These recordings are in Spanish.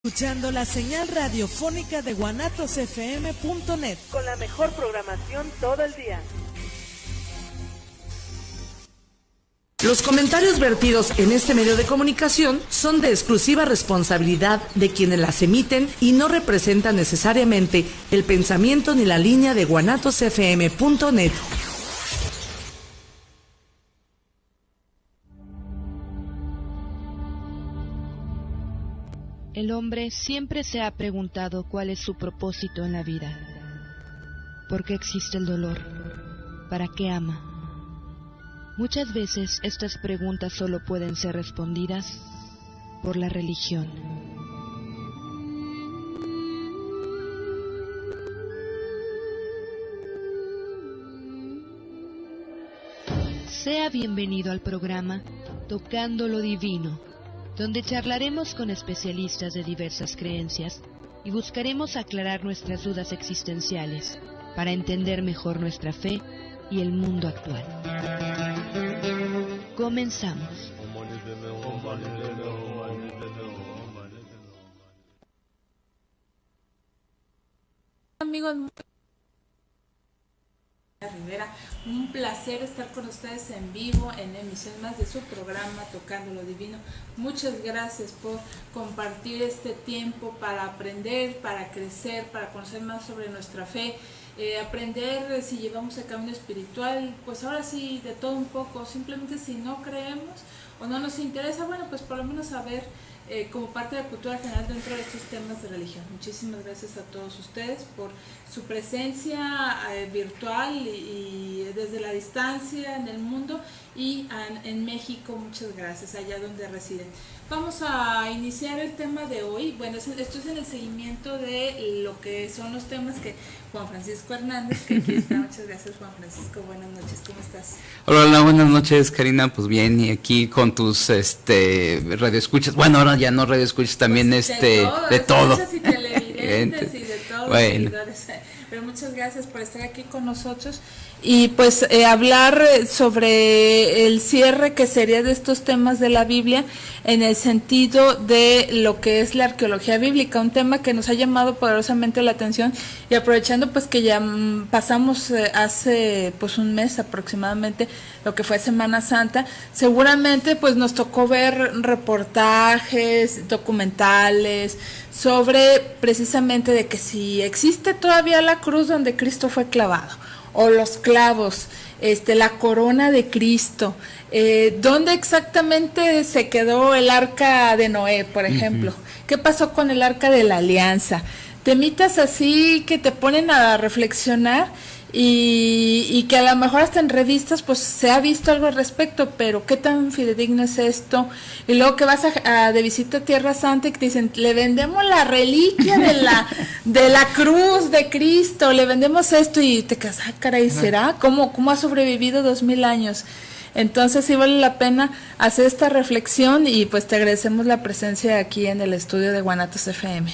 Escuchando la señal radiofónica de guanatosfm.net con la mejor programación todo el día. Los comentarios vertidos en este medio de comunicación son de exclusiva responsabilidad de quienes las emiten y no representan necesariamente el pensamiento ni la línea de guanatosfm.net. El hombre siempre se ha preguntado cuál es su propósito en la vida. ¿Por qué existe el dolor? ¿Para qué ama? Muchas veces estas preguntas solo pueden ser respondidas por la religión. Sea bienvenido al programa Tocando lo Divino, donde charlaremos con especialistas de diversas creencias y buscaremos aclarar nuestras dudas existenciales para entender mejor nuestra fe y el mundo actual. Comenzamos. Amigos, Rivera, un placer estar con ustedes en vivo en emisión más de su programa Tocando lo Divino. Muchas gracias por compartir este tiempo para aprender, para crecer, para conocer más sobre nuestra fe, aprender si llevamos el camino espiritual, pues ahora sí de todo un poco. Simplemente si no creemos o no nos interesa, bueno, pues por lo menos saber como parte de la cultura general dentro de estos temas de religión. Muchísimas gracias a todos ustedes por su presencia virtual y desde la distancia en el mundo y en México. Muchas gracias allá donde residen. Vamos a iniciar el tema de hoy. Bueno, esto es en el seguimiento de lo que son los temas que Juan Francisco Hernández, que aquí está. Muchas gracias, Juan Francisco. Buenas noches, ¿cómo estás? Hola, buenas noches, Karina. Pues bien, y aquí con tus radioescuchas. Bueno, ahora ya no radioescuchas, también pues de todo. Y televidentes y de todo. Bueno. Pero muchas gracias por estar aquí con nosotros y pues hablar sobre el cierre que sería de estos temas de la Biblia en el sentido de lo que es la arqueología bíblica, un tema que nos ha llamado poderosamente la atención, y aprovechando pues que ya pasamos hace pues un mes aproximadamente lo que fue Semana Santa, seguramente pues nos tocó ver reportajes, documentales sobre precisamente de que si existe todavía la cruz donde Cristo fue clavado, o los clavos, la corona de Cristo, dónde exactamente se quedó el arca de Noé, por ejemplo, qué pasó con el arca de la alianza, temitas así que te ponen a reflexionar. Y que a lo mejor hasta en revistas pues se ha visto algo al respecto, pero qué tan fidedigno es esto. Y luego que vas de visita a Tierra Santa y que te dicen, le vendemos la reliquia de la cruz de Cristo, le vendemos esto, y te quedas, caray, ¿será? ¿Cómo ha sobrevivido 2000 años? Entonces sí vale la pena hacer esta reflexión, y pues te agradecemos la presencia aquí en el estudio de Guanatos FM.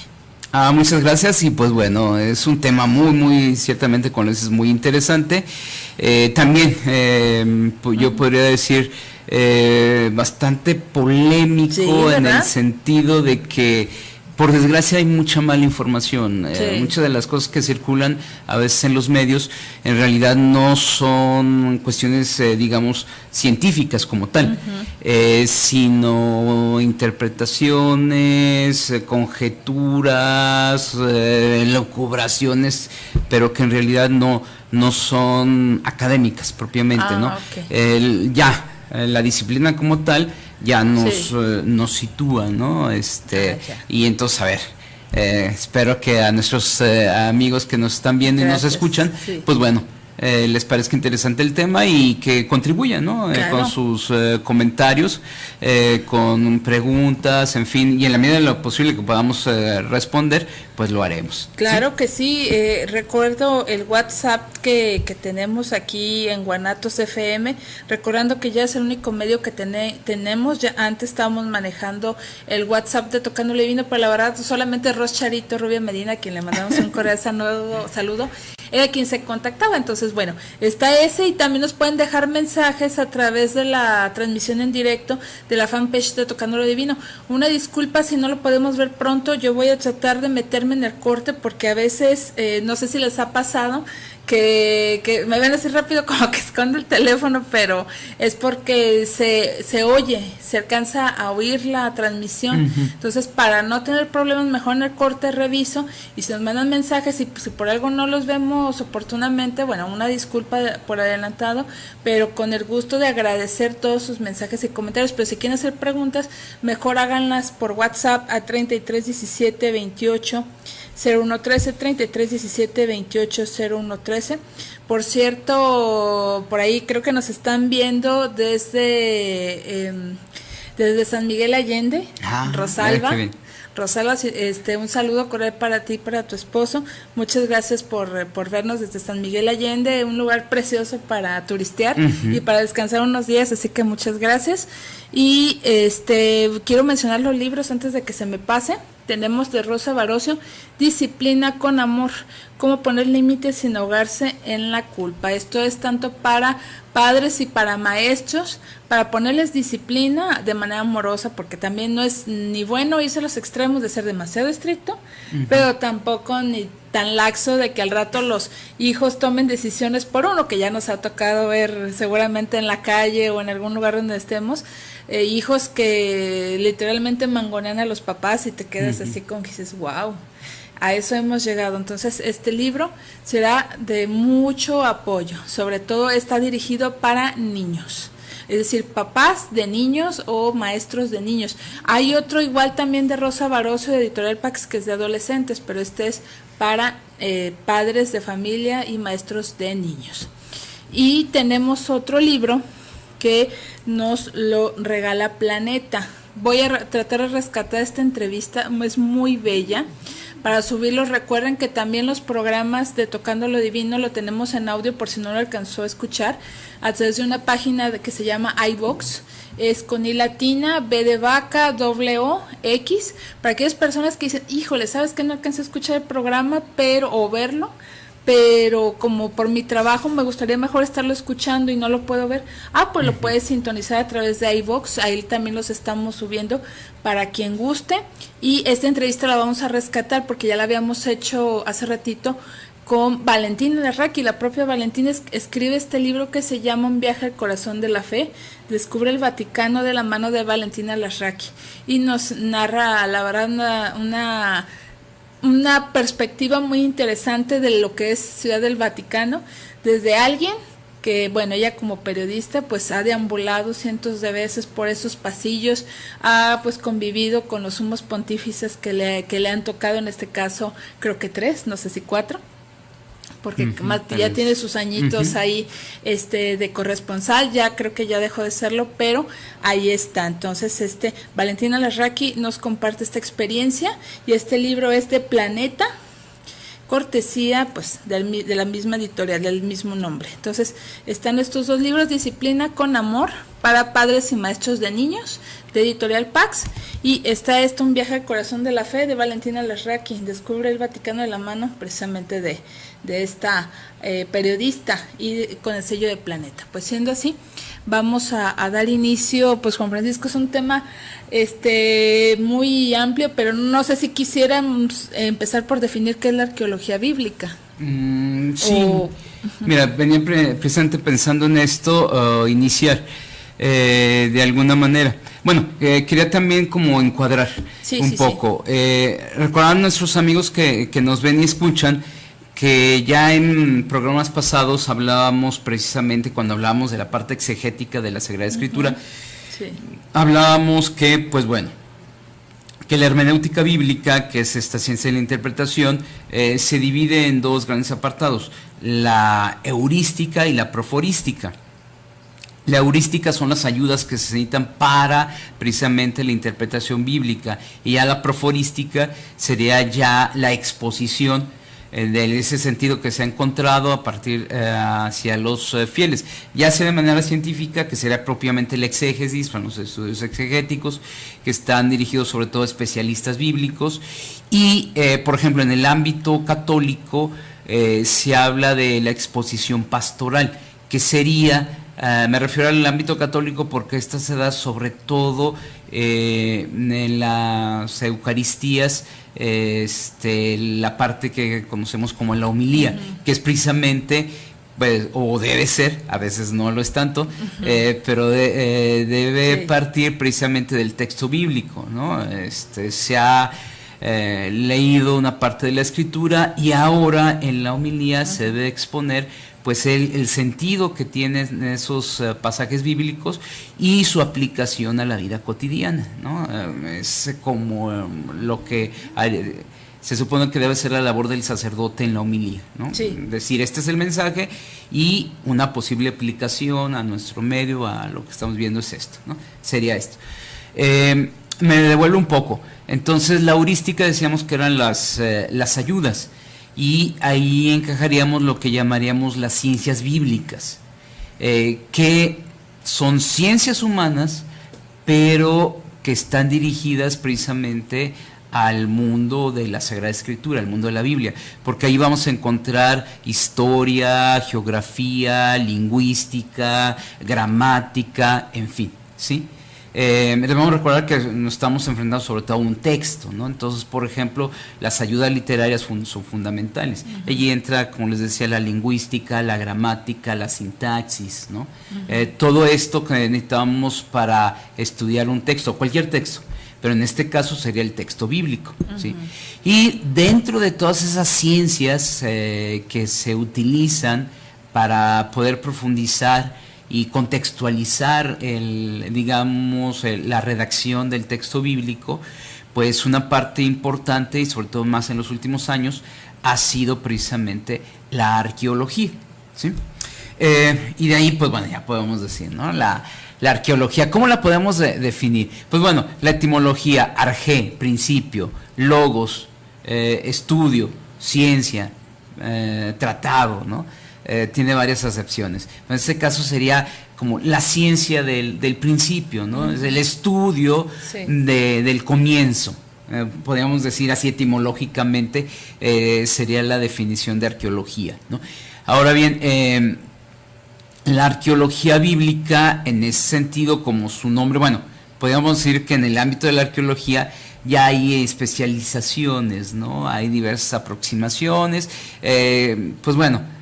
Muchas gracias, y pues bueno, es un tema muy ciertamente, como dices, muy interesante. También yo podría decir bastante polémico, sí, en el sentido de que por desgracia hay mucha mala información. Sí. Muchas de las cosas que circulan a veces en los medios en realidad no son cuestiones, digamos, científicas como tal, sino interpretaciones, conjeturas, elucubraciones, pero que en realidad no son académicas propiamente, ¿no? Okay. La disciplina como tal ya nos sitúa, ¿no? Y entonces, a ver, espero que a nuestros amigos que nos están viendo y nos escuchan, pues bueno, les parezca interesante el tema y que contribuyan, ¿no? Claro. Con sus comentarios, con preguntas, en fin, y en la medida de lo posible que podamos responder, pues lo haremos. Claro que sí. Recuerdo el WhatsApp que tenemos aquí en Guanatos FM, recordando que ya es el único medio que tenemos. Ya antes estábamos manejando el WhatsApp de Tocando lo Divino, pero la verdad solamente Ros Charito Rubia Medina, a quien le mandamos un cordial saludo, era quien se contactaba. Entonces, bueno, está ese, y también nos pueden dejar mensajes a través de la transmisión en directo de la fanpage de Tocando lo Divino. Una disculpa si no lo podemos ver pronto, yo voy a tratar de meterme en el corte, porque a veces, no sé si les ha pasado, que me ven así rápido como que escondo el teléfono, pero es porque se oye, se alcanza a oír la transmisión. Entonces, para no tener problemas, mejor en el corte reviso, y si nos mandan mensajes y si por algo no los vemos oportunamente, bueno, una disculpa por adelantado, pero con el gusto de agradecer todos sus mensajes y comentarios. Pero si quieren hacer preguntas, mejor háganlas por WhatsApp a 33 17 28 0113, 33 17 28 0113. Por cierto, por ahí creo que nos están viendo desde San Miguel Allende, Rosalba. Rosalba, un saludo cordial para ti y para tu esposo. Muchas gracias por vernos desde San Miguel Allende, un lugar precioso para turistear y para descansar unos días, así que muchas gracias. Y quiero mencionar los libros antes de que se me pase. Tenemos de Rosa Barocio, Disciplina con Amor, cómo poner límites sin ahogarse en la culpa. Esto es tanto para padres y para maestros, para ponerles disciplina de manera amorosa, porque también no es ni bueno irse a los extremos de ser demasiado estricto, pero tampoco ni tan laxo de que al rato los hijos tomen decisiones por uno, que ya nos ha tocado ver seguramente en la calle o en algún lugar donde estemos, hijos que literalmente mangonean a los papás y te quedas así con que dices, wow, a eso hemos llegado. Entonces este libro será de mucho apoyo, sobre todo está dirigido para niños, es decir, papás de niños o maestros de niños. Hay otro igual también de Rosa Barocio, de Editorial Pax, que es de adolescentes, pero este es para padres de familia y maestros de niños. Y tenemos otro libro que nos lo regala Planeta. Voy a tratar de rescatar esta entrevista, es muy bella. Para subirlos, recuerden que también los programas de Tocando lo Divino lo tenemos en audio, por si no lo alcanzó a escuchar, a través de una página que se llama iVox. Es con I latina, B de vaca, O, X, para aquellas personas que dicen, híjole, ¿sabes que no alcancé a escuchar el programa o verlo? Pero como por mi trabajo me gustaría mejor estarlo escuchando y no lo puedo ver, pues lo puedes sintonizar a través de iVox, ahí también los estamos subiendo para quien guste. Y esta entrevista la vamos a rescatar porque ya la habíamos hecho hace ratito con Valentina Larraqui. La propia Valentina escribe este libro que se llama Un viaje al corazón de la fe, descubre el Vaticano de la mano de Valentina Larraqui, y nos narra, la verdad, una perspectiva muy interesante de lo que es Ciudad del Vaticano, desde alguien que, bueno, ella como periodista pues ha deambulado cientos de veces por esos pasillos, ha pues convivido con los sumos pontífices que le han tocado, en este caso creo que 3, no sé si 4, porque ya tiene sus añitos ahí de corresponsal, ya creo que ya dejó de serlo, pero ahí está. Entonces Valentina Larraqui nos comparte esta experiencia, y este libro es de Planeta, cortesía pues de la misma editorial, del mismo nombre. Entonces están estos dos libros, Disciplina con Amor, para padres y maestros de niños, de Editorial Pax, y está Un viaje al corazón de la fe, de Valentina Larraqui, descubre el Vaticano de la mano precisamente de esta periodista, y con el sello de Planeta. Pues siendo así, vamos a dar inicio. Pues Juan Francisco, es un tema muy amplio, pero no sé si quisiéramos empezar por definir qué es la arqueología bíblica. Sí, mira, venía precisamente pensando en esto, iniciar de alguna manera. Bueno, quería también como encuadrar un poco. Recordar a nuestros amigos que nos ven y escuchan que ya en programas pasados hablábamos precisamente, cuando hablábamos de la parte exegética de la Sagrada Escritura, hablábamos que, pues bueno, que la hermenéutica bíblica, que es esta ciencia de la interpretación, se divide en dos grandes apartados, la heurística y la proforística. La heurística son las ayudas que se necesitan para precisamente la interpretación bíblica, y ya la proforística sería ya la exposición de ese sentido que se ha encontrado a partir hacia los fieles, ya sea de manera científica, que será propiamente el exégesis, para los estudios exegéticos, que están dirigidos sobre todo a especialistas bíblicos, y por ejemplo en el ámbito católico se habla de la exposición pastoral, que sería, me refiero al ámbito católico porque esta se da sobre todo en las Eucaristías, la parte que conocemos como la homilía, que es precisamente, pues, o debe ser, a veces no lo es tanto, pero debe partir precisamente del texto bíblico, ¿no? Se ha leído una parte de la escritura y ahora en la homilía se debe exponer pues el sentido que tienen esos pasajes bíblicos y su aplicación a la vida cotidiana, ¿no? Es como lo que se supone que debe ser la labor del sacerdote en la homilía, ¿no? Sí. Decir, este es el mensaje y una posible aplicación a nuestro medio, a lo que estamos viendo es esto, ¿no? Sería esto. Me devuelvo un poco. Entonces la heurística decíamos que eran las ayudas, y ahí encajaríamos lo que llamaríamos las ciencias bíblicas, que son ciencias humanas, pero que están dirigidas precisamente al mundo de la Sagrada Escritura, al mundo de la Biblia, porque ahí vamos a encontrar historia, geografía, lingüística, gramática, en fin, ¿sí? Debemos recordar que nos estamos enfrentando sobre todo a un texto, ¿no? Entonces, por ejemplo, las ayudas literarias son fundamentales. Allí entra, como les decía, la lingüística, la gramática, la sintaxis, ¿no? Todo esto que necesitamos para estudiar un texto, cualquier texto, pero en este caso sería el texto bíblico, ¿sí? Y dentro de todas esas ciencias que se utilizan para poder profundizar y contextualizar la redacción del texto bíblico, pues una parte importante, y sobre todo más en los últimos años, ha sido precisamente la arqueología, ¿sí? Y de ahí, pues bueno, ya podemos decir, ¿no? La arqueología, ¿cómo la podemos definir? Pues bueno, la etimología, arge, principio, logos, estudio, ciencia, tratado, ¿no? Tiene varias acepciones. En este caso sería como la ciencia del principio, ¿no? Es el estudio del comienzo. Podríamos decir así etimológicamente, sería la definición de arqueología, ¿no? Ahora bien, la arqueología bíblica, en ese sentido, como su nombre, bueno, podríamos decir que en el ámbito de la arqueología ya hay especializaciones, ¿no? Hay diversas aproximaciones, pues bueno,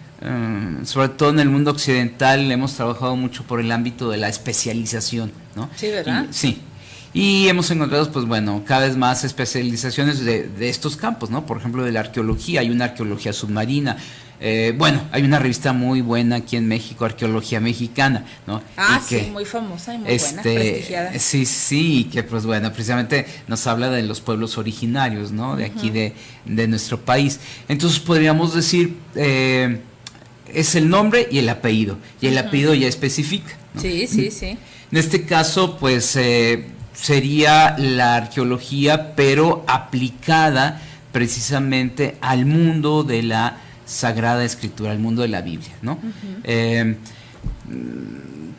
sobre todo en el mundo occidental hemos trabajado mucho por el ámbito de la especialización, ¿no? Sí, ¿verdad? Y hemos encontrado, pues bueno, cada vez más especializaciones de estos campos, ¿no? Por ejemplo, de la arqueología, hay una arqueología submarina. Bueno, hay una revista muy buena aquí en México, Arqueología Mexicana, ¿no? Sí, muy famosa y muy buena, prestigiada. Sí, y que pues bueno, precisamente nos habla de los pueblos originarios, ¿no? De aquí de nuestro país. Entonces podríamos decir, es el nombre y el apellido ya especifica, ¿no? Sí. En este caso, pues sería la arqueología, pero aplicada precisamente al mundo de la Sagrada Escritura, al mundo de la Biblia, ¿no?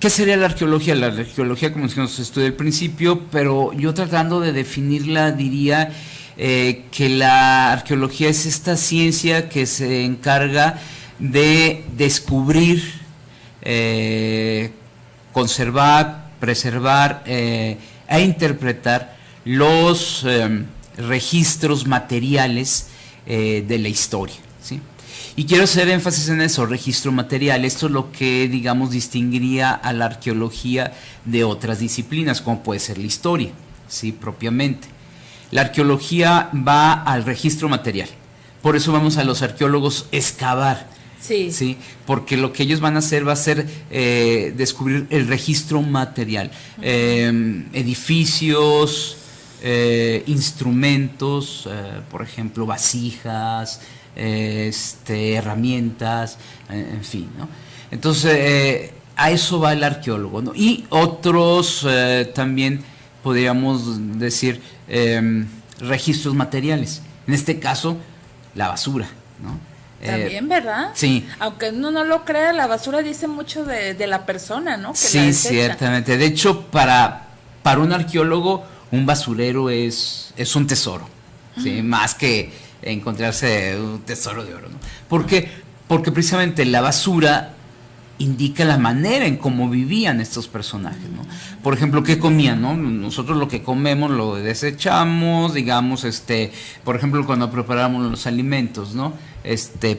¿Qué sería la arqueología? La arqueología, como decimos, se estudia al principio, pero yo tratando de definirla diría que la arqueología es esta ciencia que se encarga de descubrir, conservar, preservar e interpretar los registros materiales de la historia, ¿sí? Y quiero hacer énfasis en eso, registro material. Esto es lo que, digamos, distinguiría a la arqueología de otras disciplinas, como puede ser la historia, ¿sí? Propiamente. La arqueología va al registro material. Por eso vamos a los arqueólogos excavar. Sí, porque lo que ellos van a hacer va a ser descubrir el registro material, edificios, instrumentos, por ejemplo, vasijas, herramientas, en fin, ¿no? Entonces, a eso va el arqueólogo, ¿no? Y otros también podríamos decir registros materiales. En este caso, la basura, ¿no? También, ¿verdad? Sí. Aunque uno no lo crea, la basura dice mucho de la persona, ¿no? Que sí, ciertamente. De hecho, para un arqueólogo, un basurero es un tesoro, ¿sí? Más que encontrarse un tesoro de oro, ¿no? Porque precisamente la basura indica la manera en cómo vivían estos personajes, ¿no? Por ejemplo, ¿qué comían, no? Nosotros lo que comemos lo desechamos, digamos, por ejemplo, cuando preparamos los alimentos, ¿no?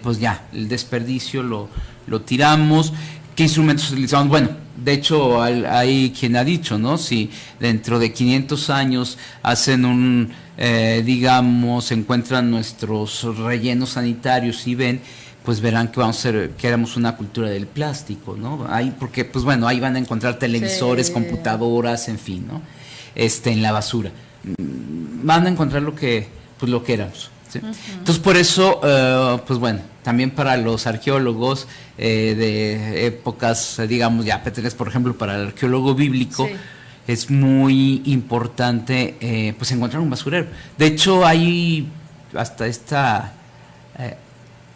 Pues ya, el desperdicio lo tiramos. ¿Qué instrumentos utilizamos? Bueno, de hecho, hay quien ha dicho, ¿no? Si dentro de 500 años hacen digamos, encuentran nuestros rellenos sanitarios y ven, pues verán que que éramos una cultura del plástico, ¿no? Porque, pues bueno, ahí van a encontrar televisores, computadoras, en fin, ¿no? En la basura. Van a encontrar lo que éramos, ¿sí? Entonces, por eso, pues bueno, también para los arqueólogos de épocas, digamos, ya Peteles, por ejemplo, para el arqueólogo bíblico, es muy importante, pues encontrar un basurero. De hecho, hay hasta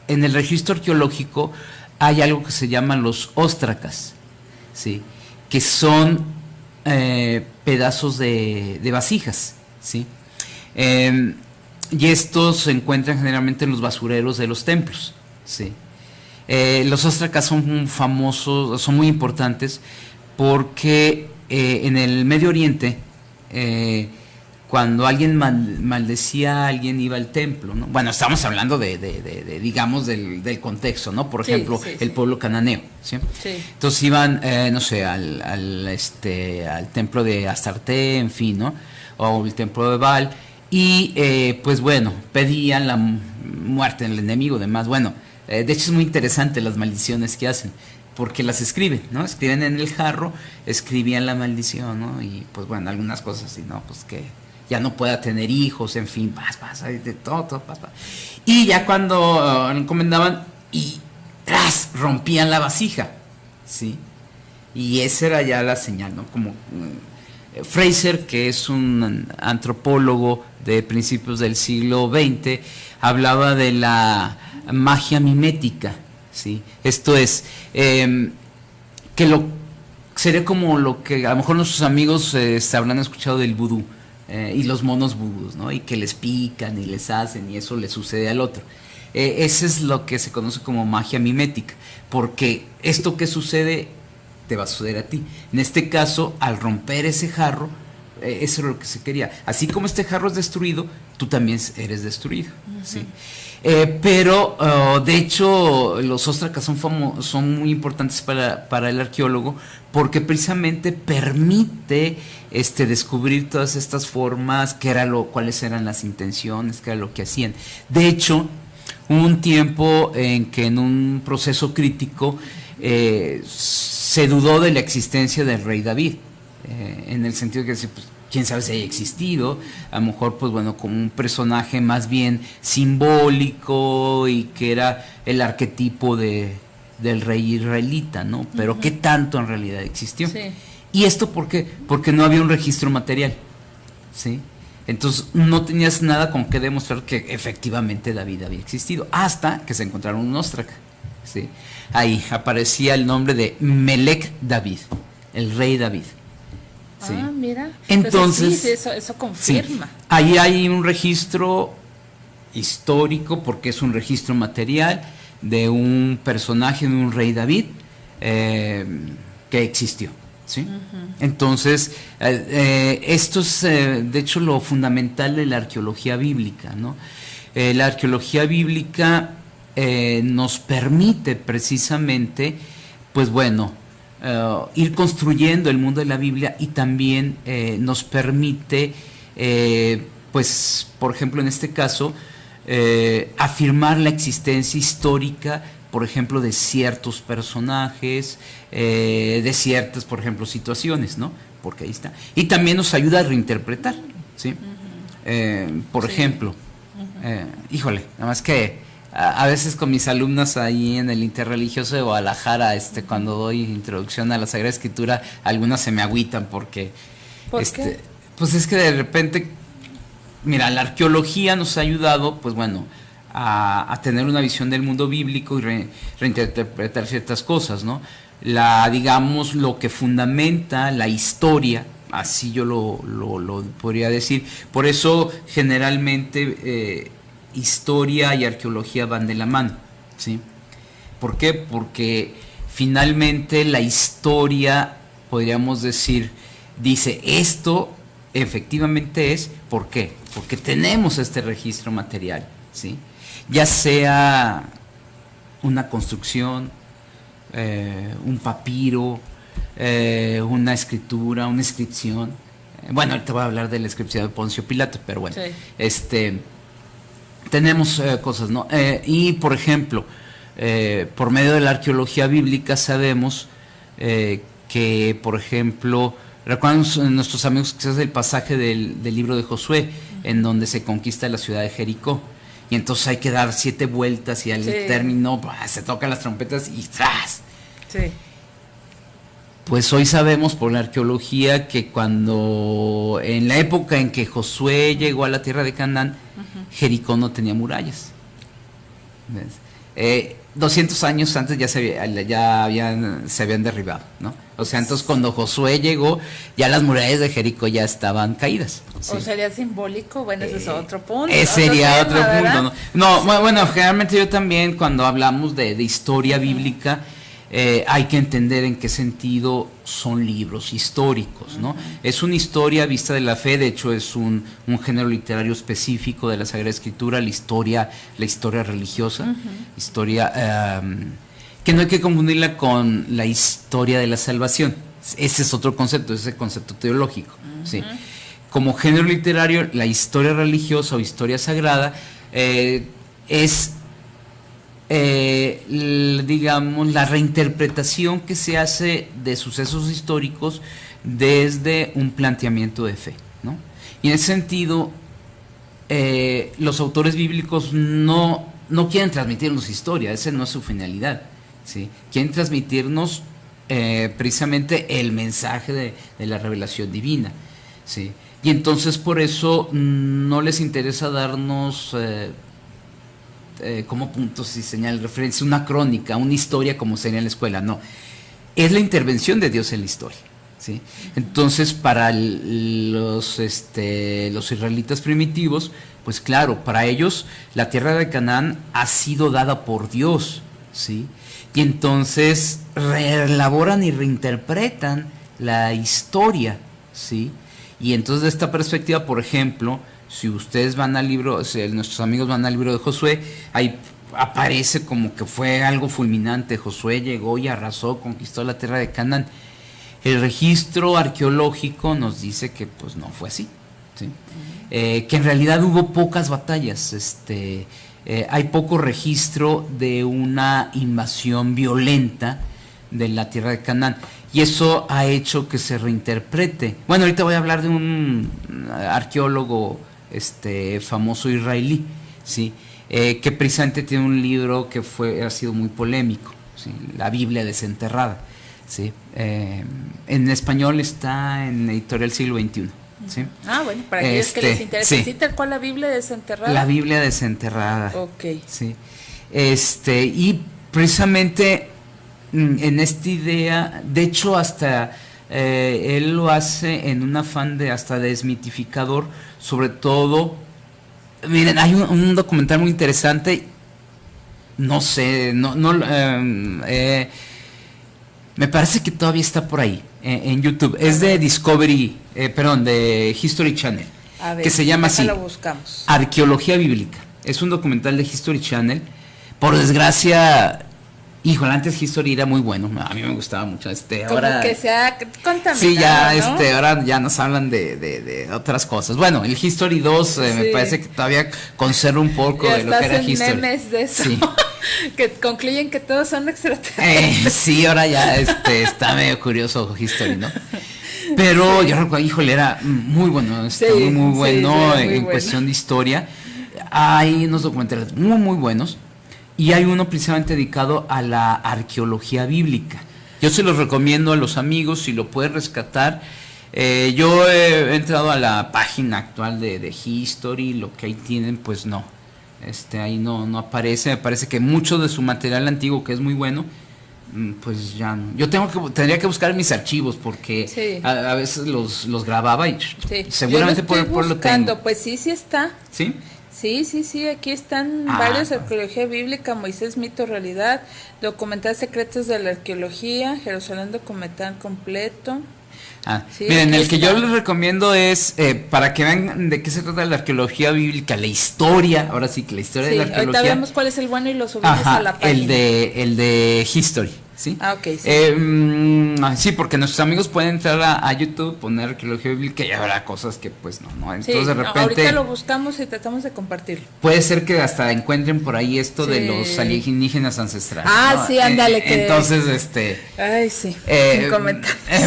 en el registro arqueológico hay algo que se llaman los óstracas, ¿sí? Que son pedazos de vasijas, ¿sí? Y estos se encuentran generalmente en los basureros de los templos, ¿sí? Los óstracas son famosos, son muy importantes porque en el Medio Oriente, cuando alguien maldecía a alguien, iba al templo, ¿no? Bueno, estamos hablando digamos, del contexto, ¿no? Por ejemplo, el pueblo cananeo, ¿sí? Entonces iban, no sé, al templo de Astarte, en fin, ¿no? O el templo de Baal, y pues bueno, pedían la muerte del enemigo, demás. Bueno, de hecho es muy interesante las maldiciones que hacen, porque las escriben, ¿no? Escriben en el jarro, escribían la maldición, ¿no? Y pues bueno, algunas cosas así, ¿no? Pues que ya no pueda tener hijos, en fin, de todo. Y ya cuando encomendaban y ¡tras! Rompían la vasija, ¿sí? Y esa era ya la señal, ¿no? Como Fraser, que es un antropólogo de principios del siglo XX, hablaba de la magia mimética, ¿sí? Esto es, que sería como lo que a lo mejor nuestros amigos habrán escuchado del vudú, y los monos vudús, ¿no? Y que les pican y les hacen y eso le sucede al otro. Ese es lo que se conoce como magia mimética, porque esto que sucede te va a suceder a ti. En este caso, al romper ese jarro, eso es lo que se quería. Así como este jarro es destruido, tú también eres destruido, ¿sí? Pero de hecho los óstracas son muy importantes para el arqueólogo, porque precisamente permite descubrir todas estas formas, cuáles eran las intenciones, qué era lo que hacían. De hecho, hubo un tiempo en que en un proceso crítico se dudó de la existencia del rey David, en el sentido que pues, quién sabe si haya existido, a lo mejor pues bueno, como un personaje más bien simbólico y que era el arquetipo del rey israelita, ¿no? Pero ¿qué tanto en realidad existió? Sí. ¿Y esto por qué? Porque no había un registro material, ¿sí? Entonces no tenías nada con que demostrar que efectivamente David había existido, hasta que se encontraron un óstraca, ¿sí? Ahí aparecía el nombre de Melech David, el rey David. Sí. Ah, mira. Entonces, sí, eso confirma. Sí. Ahí hay un registro histórico, porque es un registro material de un personaje, de un rey David, que existió, ¿sí? Entonces, esto es, de hecho, lo fundamental de la arqueología bíblica, ¿no? La arqueología bíblica nos permite precisamente, pues bueno, ir construyendo el mundo de la Biblia, y también nos permite, pues, por ejemplo, en este caso, afirmar la existencia histórica, por ejemplo, de ciertos personajes, de ciertas, por ejemplo, situaciones, ¿no? Porque ahí está. Y también nos ayuda a reinterpretar, ¿sí? Por ejemplo, híjole, nada más que a veces con mis alumnas ahí en el Interreligioso de Guadalajara, cuando doy introducción a la Sagrada Escritura, algunas se me agüitan porque ¿Por qué? Pues es que de repente, mira, la arqueología nos ha ayudado, pues bueno, a tener una visión del mundo bíblico y reinterpretar ciertas cosas, ¿no? Digamos, lo que fundamenta la historia, así yo lo podría decir. Por eso generalmente historia y arqueología van de la mano, ¿sí? ¿Por qué? Porque finalmente la historia, podríamos decir, dice esto efectivamente es, ¿por qué? Porque tenemos este registro material, ¿sí? Ya sea una construcción, un papiro, una escritura, una inscripción. Bueno, ahorita voy a hablar de la inscripción de Poncio Pilato, pero bueno, sí. Tenemos cosas, ¿no? Y por ejemplo, por medio de la arqueología bíblica sabemos que, por ejemplo, recuerdan nuestros amigos quizás el pasaje del libro de Josué, en donde se conquista la ciudad de Jericó. Y entonces hay que dar 7 vueltas y al término se tocan las trompetas y ¡tras! Sí. Pues hoy sabemos por la arqueología que cuando en la época en que Josué llegó a la tierra de Canaán, Jericó no tenía murallas. 200 años antes ya se habían derribado, ¿no? O sea, entonces cuando Josué llegó, ya las murallas de Jericó ya estaban caídas. ¿Sí? ¿O sería simbólico? Bueno, ese es otro punto. Sería otro punto, ¿no? Bueno, generalmente yo también cuando hablamos de historia bíblica, hay que entender en qué sentido son libros históricos, ¿no? Es una historia vista de la fe, de hecho es un género literario específico de la Sagrada Escritura, la historia religiosa, historia que no hay que confundirla con la historia de la salvación. Ese es otro concepto, ese es el concepto teológico, ¿sí? Como género literario, la historia religiosa o historia sagrada es digamos, la reinterpretación que se hace de sucesos históricos desde un planteamiento de fe, ¿no? Y en ese sentido, los autores bíblicos no quieren transmitirnos historia, esa no es su finalidad, ¿sí? Quieren transmitirnos precisamente el mensaje de la revelación divina, ¿sí? Y entonces por eso no les interesa darnos como puntos y señal, referencia, una crónica, una historia como sería en la escuela, no. Es la intervención de Dios en la historia, ¿sí? Entonces, para los israelitas primitivos, pues claro, para ellos la tierra de Canaán ha sido dada por Dios, ¿sí? Y entonces reelaboran y reinterpretan la historia, ¿sí? Y entonces de esta perspectiva, por ejemplo, si ustedes van al libro, si nuestros amigos van al libro de Josué, ahí aparece como que fue algo fulminante. Josué llegó y arrasó, conquistó la tierra de Canaán. El registro arqueológico nos dice que pues no fue así, ¿sí? Que en realidad hubo pocas batallas, hay poco registro de una invasión violenta de la tierra de Canaán. Y eso ha hecho que se reinterprete. Bueno, ahorita voy a hablar de un arqueólogo famoso israelí, ¿sí? Que precisamente tiene un libro que ha sido muy polémico, ¿sí? La Biblia desenterrada, ¿sí? En español está en Editorial Siglo XXI, ¿sí? Bueno, para aquellos que les interesa, ¿sí? ¿Tal cual la Biblia desenterrada? La Biblia desenterrada. Ok. Sí. Y precisamente en esta idea, de hecho hasta él lo hace en un afán de hasta desmitificador, sobre todo. Miren, hay un documental muy interesante, no sé, me parece que todavía está por ahí, en YouTube, es de de History Channel, que se llama así, lo buscamos. Arqueología Bíblica, es un documental de History Channel, por desgracia. Híjole, antes History era muy bueno, a mí me gustaba mucho. Ahora como que se ha contaminado, sí, ya, ¿no? Ahora ya nos hablan de otras cosas. Bueno, el History 2 me parece que todavía conserva un poco de lo que era History. Memes de eso, sí. Que concluyen que todos son extraterrestres. Sí, ahora ya está medio curioso History, ¿no? Pero yo recuerdo, híjole, era muy bueno, muy bueno en cuestión de historia. Hay unos documentales muy, muy buenos. Y hay uno precisamente dedicado a la arqueología bíblica. Yo se los recomiendo a los amigos, si lo pueden rescatar. Yo he entrado a la página actual de History, lo que ahí tienen, pues no. ahí no aparece. Me parece que mucho de su material antiguo, que es muy bueno, pues ya no. Yo tendría que buscar mis archivos porque a veces los grababa y seguramente por lo tengo. Pues sí está. ¿Sí? Sí, aquí están varios: arqueología bíblica, Moisés, mito, realidad, documental secretos de la arqueología, Jerusalén documental completo. Miren, el que yo les recomiendo es, para que vean de qué se trata la arqueología bíblica, la historia, ahora sí que la historia de la arqueología. Ahorita vemos cuál es el bueno y lo subimos a la página. El de History, ¿sí? Ok, sí, porque nuestros amigos pueden entrar a YouTube, poner arqueología bíblica y habrá cosas que pues no. Entonces de repente... ahorita lo buscamos y tratamos de compartirlo. Puede ser que hasta encuentren por ahí esto de los alienígenas ancestrales. ¿No? Sí, ándale. Entonces, Ay, sí,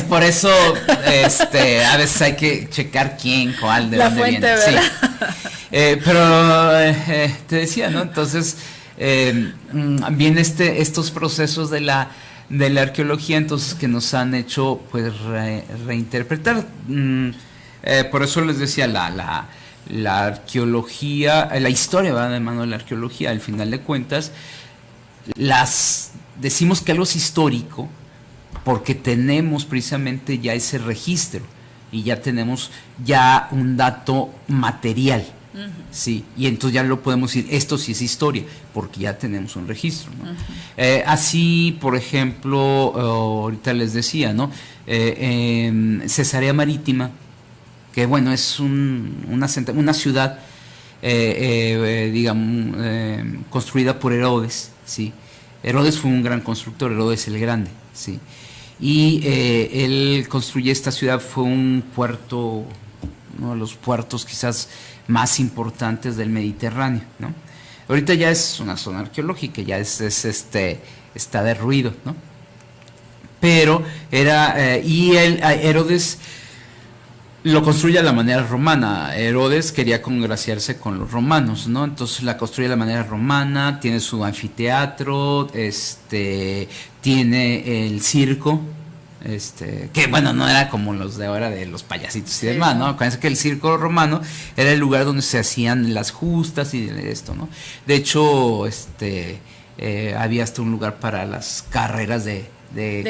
por eso, a veces hay que checar cuál, de dónde fuente, viene. ¿verdad? Sí. Pero te decía, ¿no? Entonces, viene estos procesos de la arqueología, entonces, que nos han hecho pues reinterpretar. Por eso les decía, la arqueología, la historia va de mano de la arqueología. Al final de cuentas, decimos que algo es histórico porque tenemos precisamente ya ese registro y ya tenemos ya un dato material. Sí, y entonces ya lo podemos decir, esto sí es historia, porque ya tenemos un registro, ¿no? Así, por ejemplo, ahorita les decía, ¿no? Cesarea Marítima, que bueno, es una ciudad, digamos, construida por Herodes, ¿sí? Herodes fue un gran constructor, Herodes el Grande, ¿sí? Y él construye esta ciudad, fue un puerto, uno de los puertos quizás más importantes del Mediterráneo, ¿no? Ahorita ya es una zona arqueológica, ya está derruido, ¿no? Pero Herodes lo construye a la manera romana. Herodes quería congraciarse con los romanos, ¿no? Entonces la construye a la manera romana, tiene su anfiteatro, tiene el circo, que bueno, no era como los de ahora de los payasitos y demás, ¿no? Acuérdense que el circo romano era el lugar donde se hacían las justas y esto, ¿no? De hecho, había hasta un lugar para las carreras de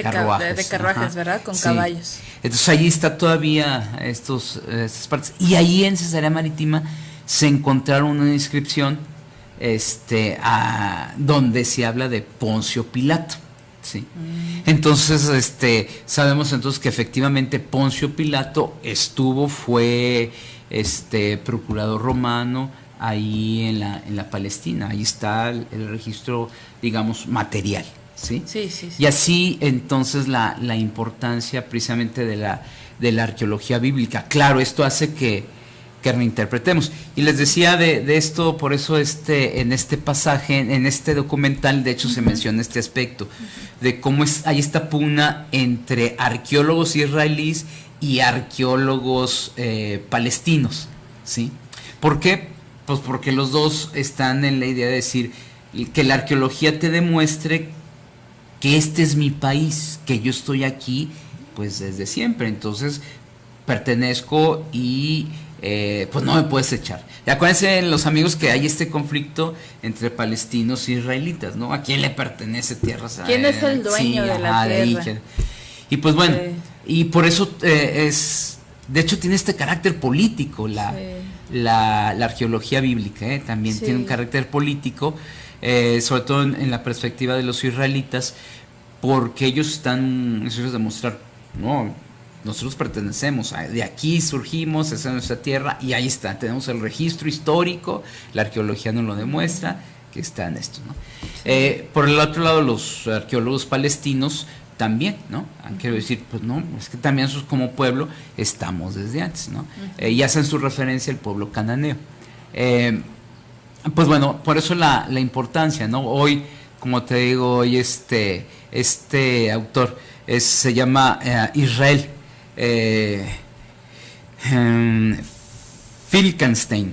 carruajes. De carruajes, ¿verdad? Con caballos. Entonces allí está todavía estas partes. Y ahí en Cesarea Marítima se encontraron una inscripción donde se habla de Poncio Pilato. Sí. Entonces, sabemos entonces que efectivamente Poncio Pilato fue procurador romano ahí en la Palestina. Ahí está el registro, digamos, material, ¿sí? Sí. Y así entonces la importancia precisamente de la arqueología bíblica. Claro, esto hace que reinterpretemos. Y les decía de esto, por eso en este pasaje, en este documental, de hecho se menciona este aspecto, de cómo hay esta pugna entre arqueólogos israelíes y arqueólogos palestinos, ¿sí? ¿Por qué? Pues porque los dos están en la idea de decir que la arqueología te demuestre que este es mi país, que yo estoy aquí pues desde siempre, entonces pertenezco y pues no me puedes echar. Y acuérdense, los amigos, que hay este conflicto entre palestinos e israelitas, ¿no? ¿A quién le pertenece tierras? ¿Quién es el dueño de la tierra? Y pues bueno, y por eso de hecho tiene este carácter político la arqueología bíblica, también tiene un carácter político, sobre todo en la perspectiva de los israelitas, porque ellos están ansiosos de mostrar, no, nosotros pertenecemos, de aquí surgimos, esa es nuestra tierra, y ahí está, tenemos el registro histórico, la arqueología nos lo demuestra, que está en esto, ¿no? Por el otro lado, los arqueólogos palestinos también, ¿no? Quiero decir, pues no, es que también nosotros como pueblo estamos desde antes, ¿no? Y hacen su referencia al pueblo cananeo. Pues bueno, por eso la importancia, ¿no? Hoy, como te digo, hoy este autor se llama Israel Filkenstein.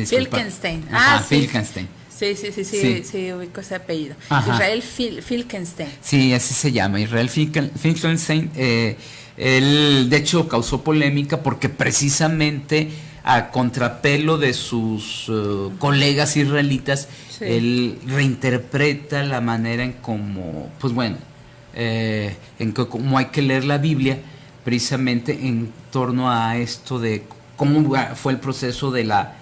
Filkenstein. Filkenstein. Sí, ubico ese apellido. Ajá. Israel Filkenstein. Sí, así se llama, Israel Filkenstein. Él, de hecho, causó polémica porque precisamente a contrapelo de sus colegas israelitas, sí, él reinterpreta la manera en cómo, pues bueno, en cómo hay que leer la Biblia, precisamente en torno a esto de cómo fue el proceso de la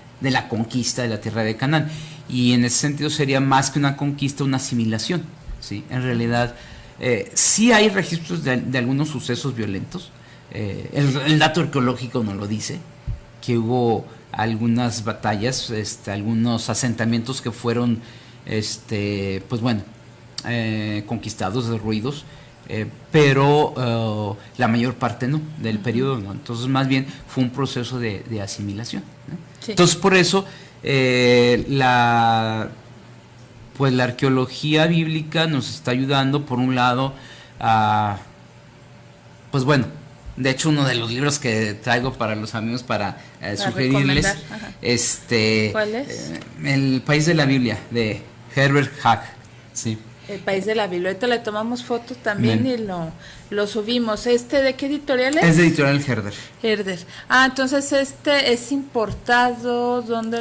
conquista de la tierra de Canaán. Y en ese sentido sería más que una conquista, una asimilación, ¿sí? En realidad, sí hay registros de algunos sucesos violentos. El dato arqueológico nos lo dice, que hubo algunas batallas, algunos asentamientos que fueron, pues bueno, conquistados, derruidos, pero la mayor parte no, del periodo no. Entonces, más bien fue un proceso de asimilación, ¿no? Sí. Entonces, por eso, la arqueología bíblica nos está ayudando, por un lado, a, pues bueno, de hecho uno de los libros que traigo para los amigos para sugerirles, ¿cuál es? El País de la Biblia, de Herbert Hagg, sí. El País de la Biblia. Ahorita le tomamos fotos también. Bien. Y lo subimos. ¿De qué editorial es? Es de editorial Herder. Herder. Entonces es importado. ¿Dónde?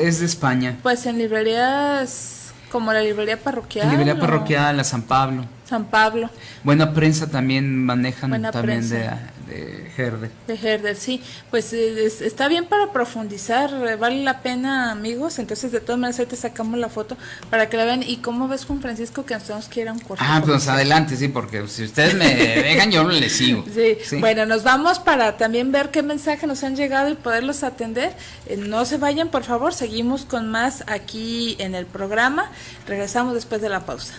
Es de España. Pues en librerías como la librería parroquial. La librería parroquial, la San Pablo. San Pablo. Buena Prensa también manejan. Buena también Prensa. De Herder. De Herder, sí. Pues está bien para profundizar, vale la pena, amigos. Entonces, de todas maneras, ahorita sacamos la foto para que la vean. ¿Y cómo ves, Juan Francisco, que nos tenemos que ir a un corte? Pues adelante, sí, porque si ustedes me dejan, yo les sigo. Sí. Sí, bueno, nos vamos para también ver qué mensajes nos han llegado y poderlos atender. No se vayan, por favor, seguimos con más aquí en el programa. Regresamos después de la pausa.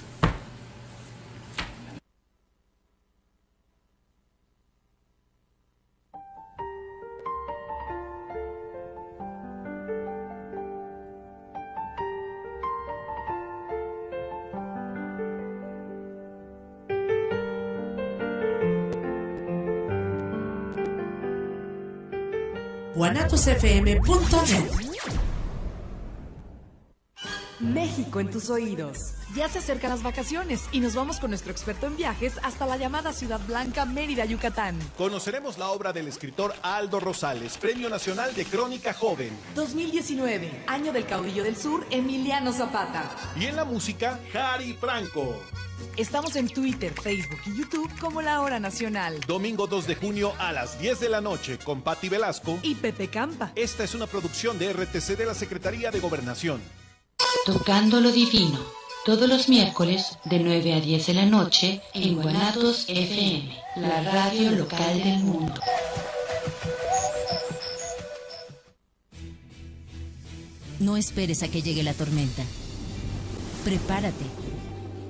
guanatosfm.net. México en tus oídos. Ya se acercan las vacaciones y nos vamos con nuestro experto en viajes hasta la llamada Ciudad Blanca, Mérida, Yucatán. Conoceremos la obra del escritor Aldo Rosales, Premio Nacional de Crónica Joven. 2019, año del caudillo del sur, Emiliano Zapata. Y en la música, Jari Franco. Estamos en Twitter, Facebook y YouTube como La Hora Nacional. Domingo 2 de junio a las 10 de la noche con Patti Velasco y Pepe Campa. Esta es una producción de RTC de la Secretaría de Gobernación. Tocando lo Divino, todos los miércoles de 9 a 10 de la noche en Guanatos FM, la radio local del mundo. No esperes a que llegue la tormenta. Prepárate.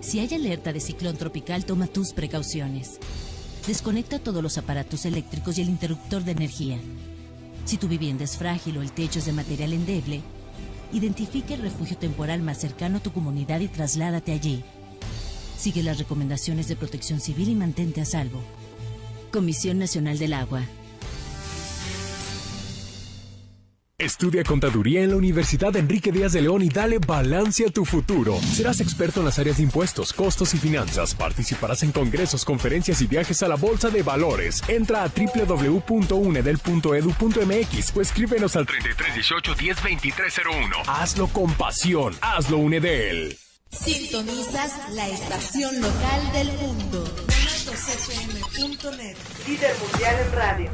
Si hay alerta de ciclón tropical, toma tus precauciones. Desconecta todos los aparatos eléctricos y el interruptor de energía. Si tu vivienda es frágil o el techo es de material endeble, identifica el refugio temporal más cercano a tu comunidad y trasládate allí. Sigue las recomendaciones de Protección Civil y mantente a salvo. Comisión Nacional del Agua. Estudia Contaduría en la Universidad Enrique Díaz de León y dale balance a tu futuro. Serás experto en las áreas de impuestos, costos y finanzas. Participarás en congresos, conferencias y viajes a la Bolsa de Valores. Entra a www.unedel.edu.mx o escríbenos al 3318-102301. Hazlo con pasión. Hazlo Unedel. Sintonizas la estación local del mundo. guanatosfm.net. Líder mundial en radio.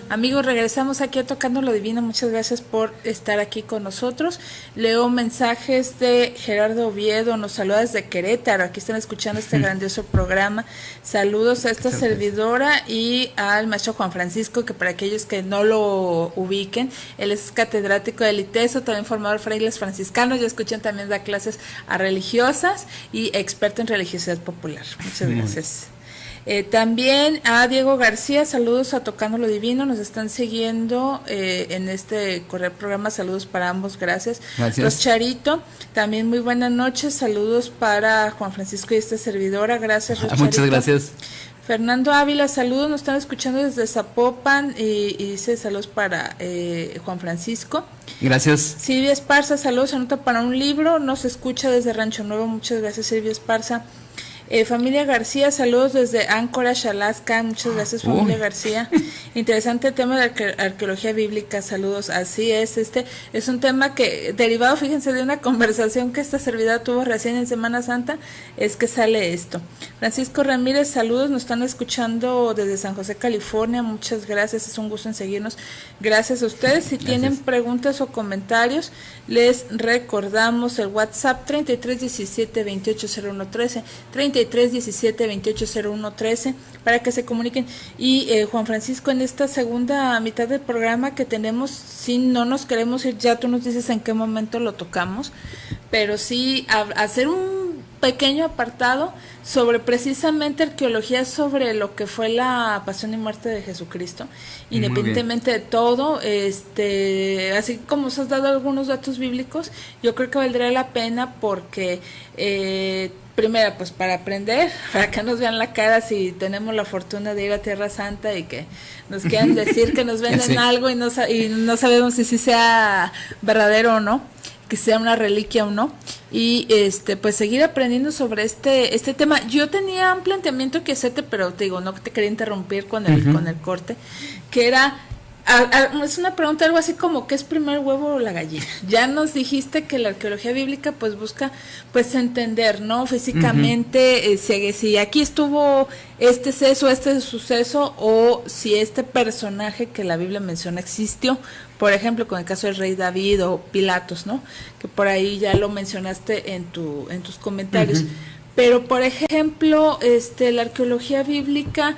Amigos, regresamos aquí a Tocando lo Divino. Muchas gracias por estar aquí con nosotros. Leo mensajes de Gerardo Oviedo, nos saluda desde Querétaro. Aquí están escuchando este grandioso programa. Saludos a esta servidora y al maestro Juan Francisco, que para aquellos que no lo ubiquen, él es catedrático del ITESO, también formador frailes franciscanos. Ya escuchan, también da clases a religiosas y experto en religiosidad popular. Muchas gracias. También a Diego García, saludos a Tocando lo Divino, nos están siguiendo en este programa, saludos para ambos, gracias. Los Charito, también muy buenas noches, saludos para Juan Francisco y esta servidora, gracias. Muchas gracias. Fernando Ávila, saludos, nos están escuchando desde Zapopan y dice saludos para Juan Francisco. Gracias. Silvia Esparza, saludos, anota para un libro, nos escucha desde Rancho Nuevo, muchas gracias Silvia Esparza. Familia García, saludos desde Anchorage, Alaska, muchas gracias familia García. Interesante tema de arqueología bíblica, saludos, así es, este es un tema que derivado, fíjense, de una conversación que esta servidora tuvo recién en Semana Santa, es que sale esto. Francisco Ramírez, saludos, nos están escuchando desde San José, California, muchas gracias, es un gusto en seguirnos, gracias a ustedes. Si tienen preguntas o comentarios, les recordamos el WhatsApp 3317-280113, 3317-280113, para que se comuniquen. Y Juan Francisco, en esta segunda mitad del programa que tenemos, si no nos queremos ir, ya tú nos dices en qué momento lo tocamos, pero sí hacer un pequeño apartado sobre precisamente arqueología sobre lo que fue la pasión y muerte de Jesucristo, independientemente de todo, así como nos has dado algunos datos bíblicos, yo creo que valdría la pena porque primero, pues para aprender, para que nos vean la cara si tenemos la fortuna de ir a Tierra Santa y que nos quieran decir que nos venden algo y no sabemos si sea verdadero o no, que sea una reliquia o no, y pues seguir aprendiendo sobre este tema. Yo tenía un planteamiento que hacerte, pero te digo, no te quería interrumpir con el corte, que era es una pregunta algo así como ¿qué es primero el huevo o la gallina? Ya nos dijiste que la arqueología bíblica pues busca pues entender, ¿no? Físicamente si aquí estuvo este suceso o si este personaje que la Biblia menciona existió, por ejemplo con el caso del rey David o Pilatos, ¿no? Que por ahí ya lo mencionaste en tus comentarios. Pero por ejemplo, la arqueología bíblica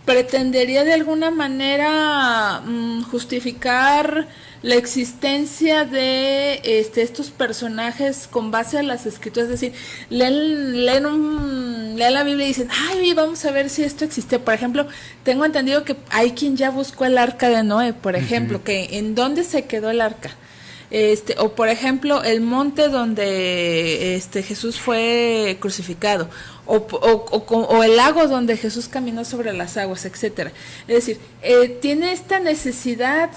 pretendería de alguna manera justificar la existencia de estos personajes con base a las escrituras, es decir, leen la Biblia y dicen, ay, vamos a ver si esto existe. Por ejemplo, tengo entendido que hay quien ya buscó el arca de Noé, por ejemplo, que en dónde se quedó el arca. O por ejemplo el monte donde Jesús fue crucificado, o el lago donde Jesús caminó sobre las aguas, etcétera. Es decir, tiene esta necesidad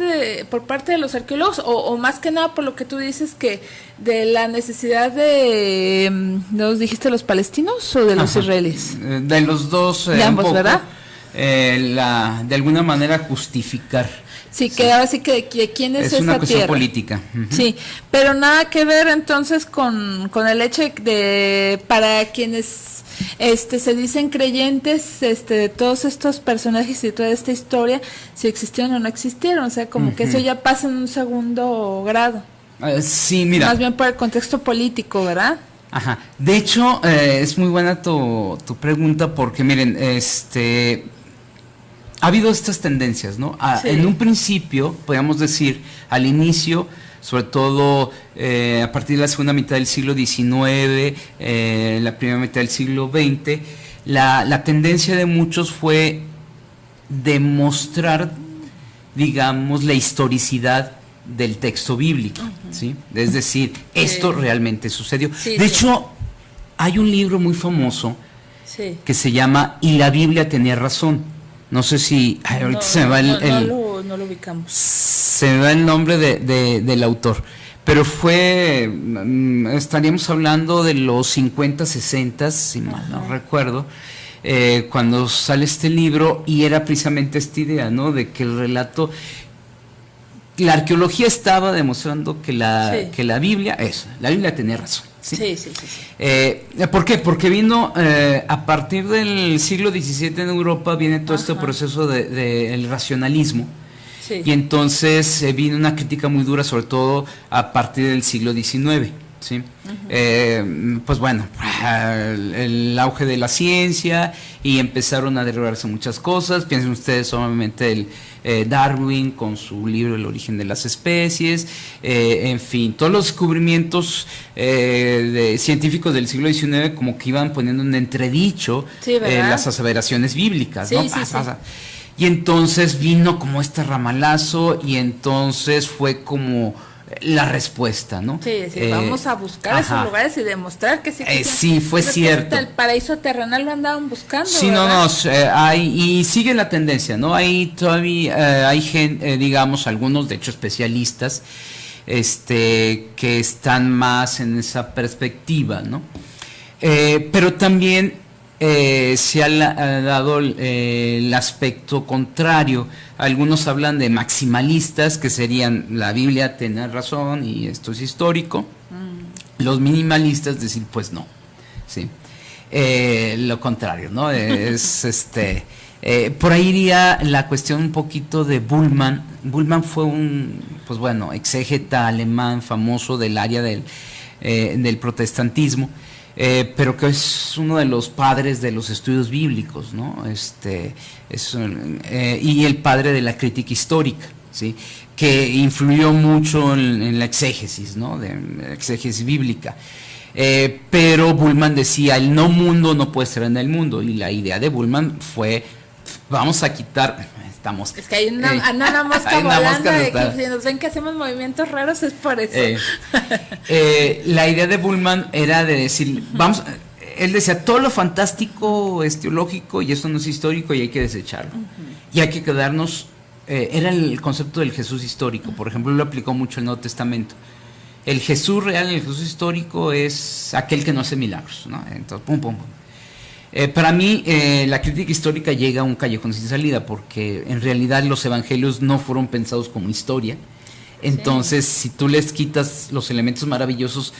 por parte de los arqueólogos, o más que nada por lo que tú dices, que de la necesidad de ¿nos dijiste los palestinos o de los israelíes? De los dos, de ambos, poco, ¿verdad? De alguna manera justificar. Sí, que ahora sí que quién es esa tierra. Es una cuestión política. Sí, pero nada que ver entonces con el hecho de para quienes se dicen creyentes de todos estos personajes y toda esta historia, si existieron o no existieron, o sea, como que eso ya pasa en un segundo grado. Sí, mira. Más bien por el contexto político, ¿verdad? Ajá. De hecho, es muy buena tu pregunta porque miren, ha habido estas tendencias, ¿no? En un principio, podríamos decir, al inicio, sobre todo a partir de la segunda mitad del siglo XIX, la primera mitad del siglo XX, la tendencia de muchos fue demostrar, digamos, la historicidad del texto bíblico, ¿sí? Es decir, esto realmente sucedió. De hecho, hay un libro muy famoso que se llama "Y la Biblia tenía razón". No sé si ahorita se me va no lo ubicamos. Se me va el nombre del autor, pero estaríamos hablando de los 50, 60, si mal no recuerdo, cuando sale este libro, y era precisamente esta idea, ¿no? De que el relato, la arqueología estaba demostrando que la Biblia tenía razón. ¿Sí? Sí. ¿Por qué? Porque vino a partir del siglo XVII en Europa, viene todo este proceso del racionalismo, y entonces vino una crítica muy dura, sobre todo a partir del siglo XIX, ¿sí? Pues bueno, el auge de la ciencia, y empezaron a derribarse muchas cosas. Piensen ustedes obviamente el Darwin con su libro El origen de las especies, en fin, todos los descubrimientos científicos del siglo XIX como que iban poniendo en entredicho las aseveraciones bíblicas, ¿no? Y entonces vino como este ramalazo, y entonces fue como la respuesta, ¿no? Sí, vamos a buscar esos lugares y demostrar que sí. Sí, fue cierto. El paraíso terrenal lo andaban buscando. Sí, ¿verdad? Y sigue la tendencia, ¿no? Hay todavía, hay gente, digamos, algunos, de hecho, especialistas, que están más en esa perspectiva, ¿no? Pero también se ha dado el aspecto contrario. Algunos hablan de maximalistas, que serían la Biblia tiene razón y esto es histórico. Los minimalistas decir pues no, sí, lo contrario, ¿no? Es por ahí iría la cuestión un poquito de Bullmann. Bullmann fue un, pues bueno, exégeta alemán famoso del área del protestantismo. Pero que es uno de los padres de los estudios bíblicos, ¿no? Y el padre de la crítica histórica, ¿sí? Que influyó mucho en la exégesis, ¿no? De la exégesis bíblica. Pero Bullmann decía, el no mundo no puede estar en el mundo, y la idea de Bullmann fue, vamos a quitar... Es que hay una mosca volando, que si nos ven que hacemos movimientos raros es por eso. La idea de Bullmann era de decir, él decía, todo lo fantástico es teológico y eso no es histórico y hay que desecharlo. Y hay que quedarnos, era el concepto del Jesús histórico, por ejemplo, lo aplicó mucho el Nuevo Testamento. El Jesús real, el Jesús histórico es aquel que no hace milagros, ¿no? Entonces, pum. Para mí la crítica histórica llega a un callejón sin salida, porque en realidad los evangelios no fueron pensados como historia. Entonces, si tú les quitas los elementos maravillosos,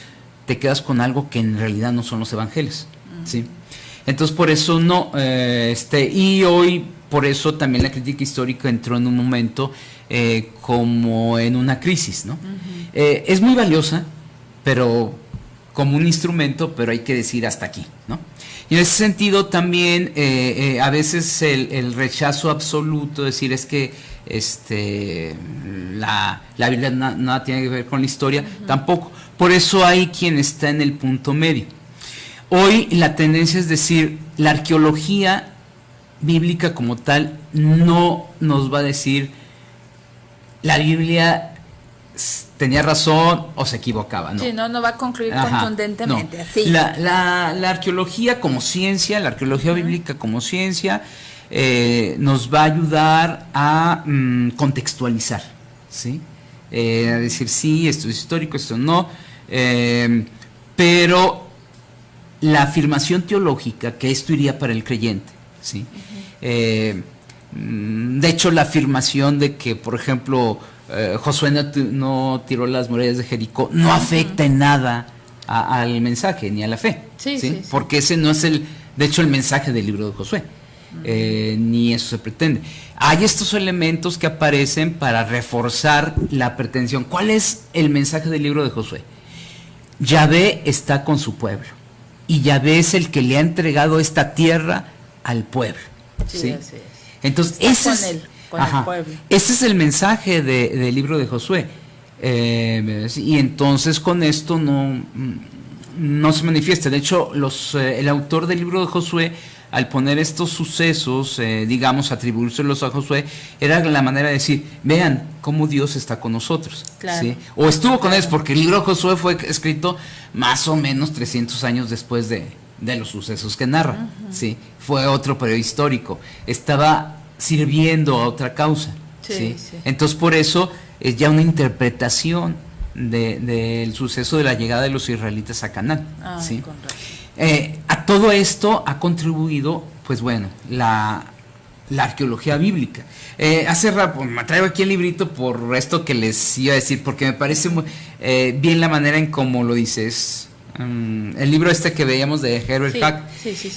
te quedas con algo que en realidad no son los evangelios, ¿sí? Entonces, por eso no, y hoy, por eso también la crítica histórica entró en un momento como en una crisis, ¿no? Es muy valiosa, pero como un instrumento, pero hay que decir hasta aquí, ¿no? Y en ese sentido también a veces el rechazo absoluto, decir es que la Biblia nada tiene que ver con la historia, tampoco. Por eso hay quien está en el punto medio. Hoy la tendencia es decir, la arqueología bíblica como tal no nos va a decir la Biblia tenía razón o se equivocaba, ¿no? Sí, no va a concluir contundentemente, no. Así. La arqueología como ciencia, la arqueología bíblica como ciencia, nos va a ayudar a contextualizar, ¿sí? A decir, sí, esto es histórico, esto no, pero la afirmación teológica, que esto iría para el creyente, ¿sí? De hecho, la afirmación de que, por ejemplo, Josué no tiró las murallas de Jericó, no afecta en nada al mensaje ni a la fe, ¿sí? Porque ese no es de hecho el mensaje del libro de Josué, ni eso se pretende. Hay estos elementos que aparecen para reforzar la pretensión. ¿Cuál es el mensaje del libro de Josué? Yahvé está con su pueblo y Yahvé es el que le ha entregado esta tierra al pueblo, ¿sí? Así es. Entonces el pueblo. Ese es el mensaje del libro de Josué, y entonces con esto no se manifiesta. De hecho, el autor del libro de Josué, al poner estos sucesos, digamos, atribuírselos a Josué, era la manera de decir, vean cómo Dios está con nosotros, claro. ¿sí? O estuvo con ellos, porque el libro de Josué fue escrito más o menos 300 años después de los sucesos que narra, ¿sí? Fue otro periodo histórico, estaba sirviendo a otra causa, ¿sí? Entonces por eso es ya una interpretación del suceso de la llegada de los israelitas a Canaán, ¿sí? A todo esto ha contribuido, pues bueno, la arqueología bíblica. Hace rato me traigo aquí el librito por esto que les iba a decir, porque me parece muy, bien la manera en cómo lo dices. El libro que veíamos de Herbert Hack,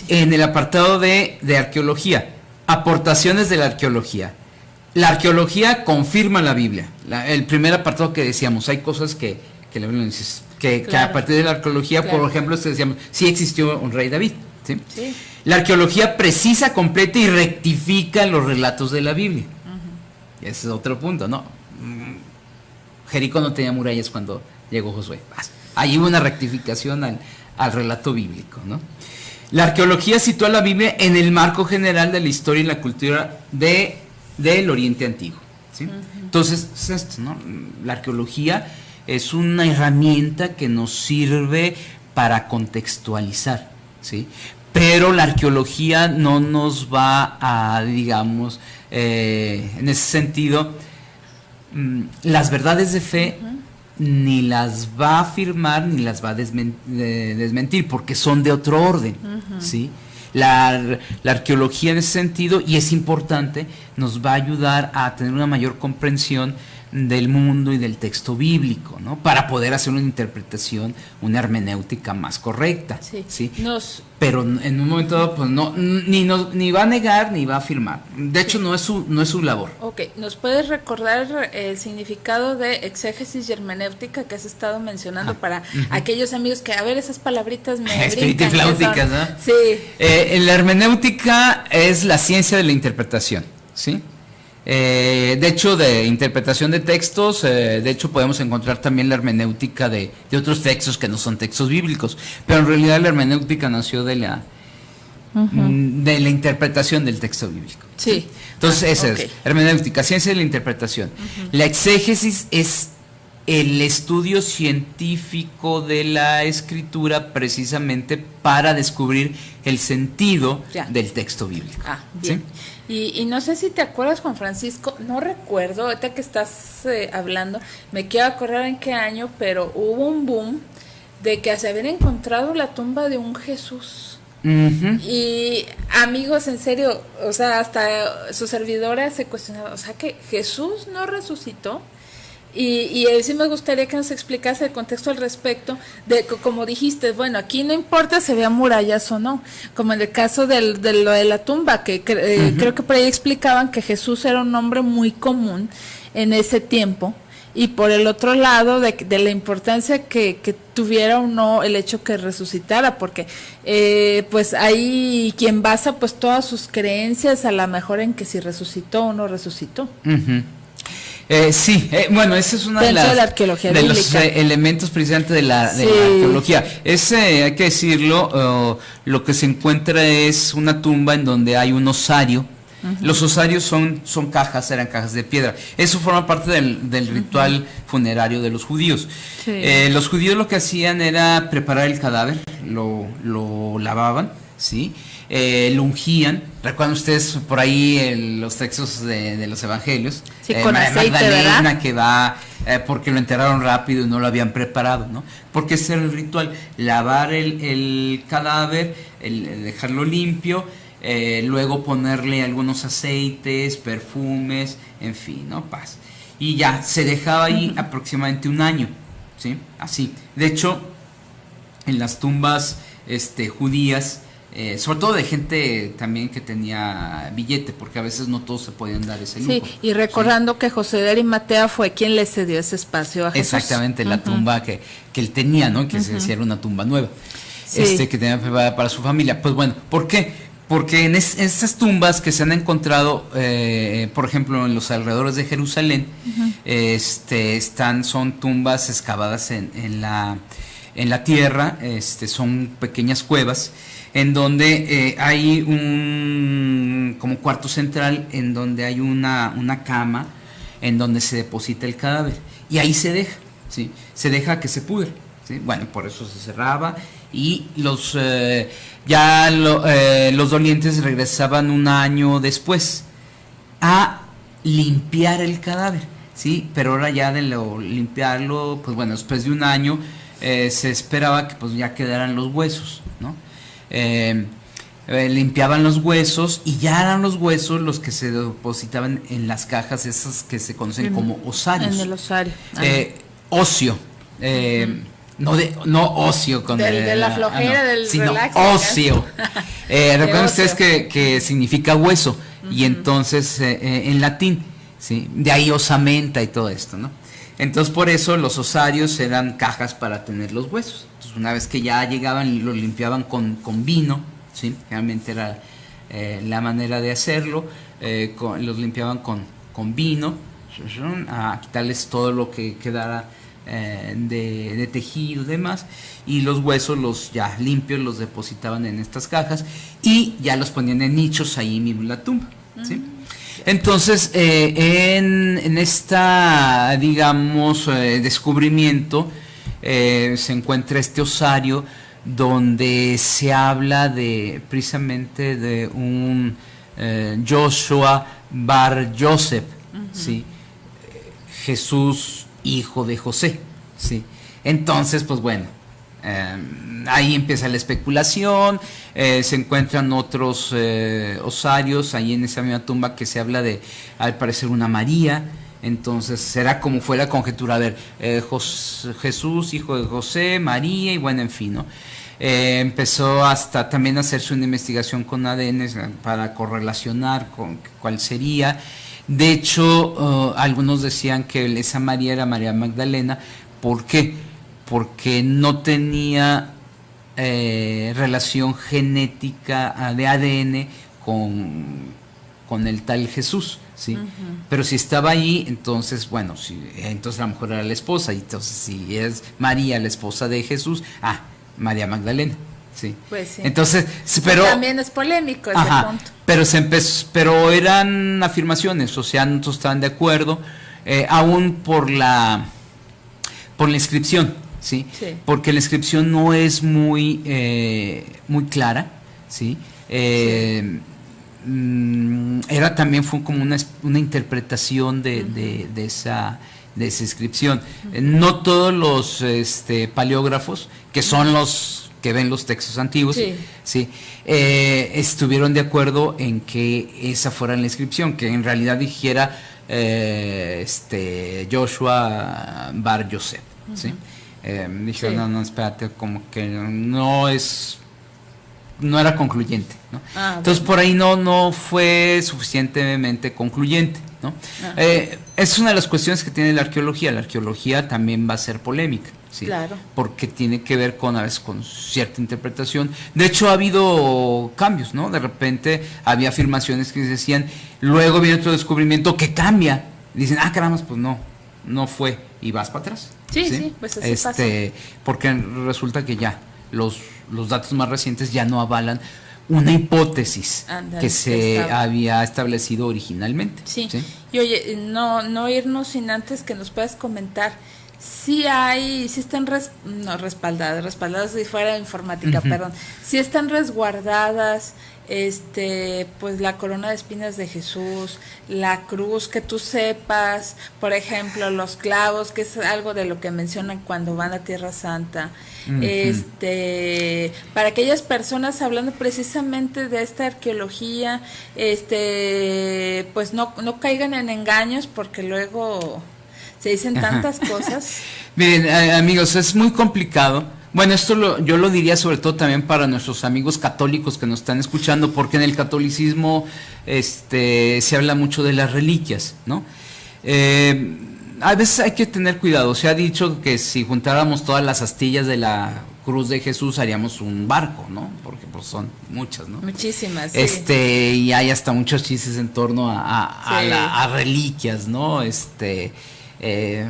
en el apartado de arqueología, aportaciones de la arqueología. La arqueología confirma la Biblia. El primer apartado que decíamos, hay cosas que la Biblia dice, que a partir de la arqueología, por ejemplo, decíamos, sí existió un rey David, ¿sí? La arqueología precisa, completa y rectifica los relatos de la Biblia. Y ese es otro punto, ¿no? Jericó no tenía murallas cuando llegó Josué. Ahí hubo una rectificación al relato bíblico, ¿no? La arqueología sitúa la Biblia en el marco general de la historia y la cultura del Oriente Antiguo, ¿sí? Entonces, es esto, ¿no? La arqueología es una herramienta que nos sirve para contextualizar, ¿sí? Pero la arqueología no nos va a, digamos, en ese sentido, las verdades de fe ni las va a afirmar ni las va a desmentir, porque son de otro orden, ¿sí? La arqueología en ese sentido, y es importante, nos va a ayudar a tener una mayor comprensión del mundo y del texto bíblico, ¿no? Para poder hacer una interpretación, una hermenéutica más correcta, ¿sí? Pero en un momento dado, pues ni va a negar ni va a afirmar. De hecho, no es su labor. Ok, ¿nos puedes recordar el significado de exégesis y hermenéutica que has estado mencionando para aquellos amigos que, a ver, esas palabritas me espiritifláuticas, ¿no? Sí. La hermenéutica es la ciencia de la interpretación, ¿sí? De hecho, de interpretación de textos, de hecho podemos encontrar también la hermenéutica de otros textos que no son textos bíblicos, pero en realidad la hermenéutica nació de la interpretación del texto bíblico. Sí. Entonces esa es hermenéutica, ciencia de la interpretación. La exégesis es el estudio científico de la escritura precisamente para descubrir el sentido del texto bíblico. Bien. ¿Sí? Y no sé si te acuerdas, Juan Francisco, no recuerdo, ahorita que estás hablando, me quiero acordar en qué año, pero hubo un boom de que se habían encontrado la tumba de un Jesús. Y amigos, en serio, o sea, hasta su servidora se cuestionaba, o sea, que Jesús no resucitó. Y sí me gustaría que nos explicase el contexto al respecto de, como dijiste, bueno, aquí no importa si había murallas o no, como en el caso de lo de la tumba, que creo que por ahí explicaban que Jesús era un hombre muy común en ese tiempo, y por el otro lado de la importancia que tuviera o no el hecho que resucitara, porque pues ahí quien basa pues todas sus creencias a la mejor en que si resucitó o no resucitó. Sí, bueno, esa es una de los elementos precisamente de la arqueología. Hay que decirlo, lo que se encuentra es una tumba en donde hay un osario. Los osarios son cajas, eran cajas de piedra. Eso forma parte del ritual funerario de los judíos. Los judíos lo que hacían era preparar el cadáver, lo lavaban, ¿sí? Lo ungían. ¿Recuerdan ustedes por ahí los textos de los evangelios? Sí, con aceite, Magdalena, ¿verdad? Que va porque lo enterraron rápido y no lo habían preparado, ¿no? Porque ese era el ritual, lavar el cadáver, dejarlo limpio, luego ponerle algunos aceites, perfumes, en fin, ¿no? Paz. Y ya, se dejaba ahí aproximadamente un año, ¿sí? Así. De hecho, en las tumbas judías, sobre todo de gente también que tenía billete, porque a veces no todos se podían dar ese lujo. Sí, y recordando que José de Arimatea fue quien le cedió ese espacio a Jesús. Exactamente, la tumba que él tenía, ¿no? Que se decía era una tumba nueva, que tenía preparada para su familia. Pues bueno, ¿por qué? Porque en estas tumbas que se han encontrado, por ejemplo, en los alrededores de Jerusalén, son tumbas excavadas en la tierra, son pequeñas cuevas, en donde hay un como cuarto central, en donde hay una cama, en donde se deposita el cadáver, y ahí se deja, ¿sí? Se deja que se pudre, ¿sí? Bueno, por eso se cerraba, y los dolientes regresaban un año después a limpiar el cadáver, ¿sí? Pero ahora ya de limpiarlo, pues bueno, después de un año se esperaba que pues ya quedaran los huesos, ¿no? Limpiaban los huesos y ya eran los huesos los que se depositaban en las cajas esas que se conocen como osarios. En el osario. Ocio. No ocio con de la flojera, del sino relax. Ocio. Recuerden ustedes que significa hueso, y entonces en latín, ¿sí? De ahí osamenta y todo esto, ¿no? Entonces por eso los osarios eran cajas para tener los huesos. Entonces una vez que ya llegaban, los limpiaban con vino, ¿sí? Realmente era la manera de hacerlo. Los limpiaban con vino, a quitarles todo lo que quedara de tejido y demás, y los huesos ya limpios los depositaban en estas cajas y ya los ponían en nichos ahí mismo en la tumba, ¿sí? Entonces, en esta, digamos, descubrimiento, se encuentra este osario donde se habla precisamente de un Joshua Bar Joseph, ¿sí? Jesús, hijo de José, ¿sí? Entonces, pues bueno, ahí empieza la especulación. Se encuentran otros osarios ahí en esa misma tumba que se habla de, al parecer, una María. Entonces será como fue la conjetura, a ver, Jesús, hijo de José, María, y bueno, en fin, ¿no? Empezó hasta también a hacerse una investigación con ADN para correlacionar con cuál sería. De hecho, algunos decían que esa María era María Magdalena. ¿Por qué? Porque no tenía relación genética de ADN con el tal Jesús, ¿sí? Pero si estaba ahí, entonces, bueno, entonces a lo mejor era la esposa, y entonces si es María, la esposa de Jesús, María Magdalena, ¿sí? Pues sí. Entonces, pero también es polémico ese punto. Pero eran afirmaciones, o sea, no todos estaban de acuerdo, aún por la inscripción, ¿sí? Sí. Porque la inscripción no es muy clara, ¿sí? Fue como una interpretación de esa inscripción. No todos los paleógrafos, que son los que ven los textos antiguos, ¿sí? Estuvieron de acuerdo en que esa fuera la inscripción, que en realidad dijera Joshua Bar Joseph, ¿sí? Dijeron, no, espérate, como que no era concluyente, ¿no? Entonces por ahí no fue suficientemente concluyente, ¿no? Es una de las cuestiones que tiene la arqueología. La arqueología también va a ser polémica, ¿sí? Claro. Porque tiene que ver a veces con cierta interpretación. De hecho, ha habido cambios, ¿no? De repente había afirmaciones que decían, luego viene otro descubrimiento que cambia. Dicen, caramba, pues no fue, y vas para atrás. Sí, pues así pasa. Porque resulta que ya los datos más recientes ya no avalan una hipótesis que se había establecido originalmente. Sí. Y oye, no irnos sin antes que nos puedas comentar si están respaldadas si fuera informática, perdón, si están resguardadas pues la corona de espinas de Jesús, la cruz, que tú sepas, por ejemplo, los clavos, que es algo de lo que mencionan cuando van a Tierra Santa. Para aquellas personas, hablando precisamente de esta arqueología, pues no caigan en engaños, porque luego se dicen tantas cosas. Miren, amigos, es muy complicado. Bueno, esto yo lo diría sobre todo también para nuestros amigos católicos que nos están escuchando, porque en el catolicismo se habla mucho de las reliquias, ¿no? A veces hay que tener cuidado. Se ha dicho que si juntáramos todas las astillas de la cruz de Jesús haríamos un barco, ¿no? Porque pues son muchas, ¿no? Muchísimas, sí. Y hay hasta muchos chistes en torno a reliquias, ¿no?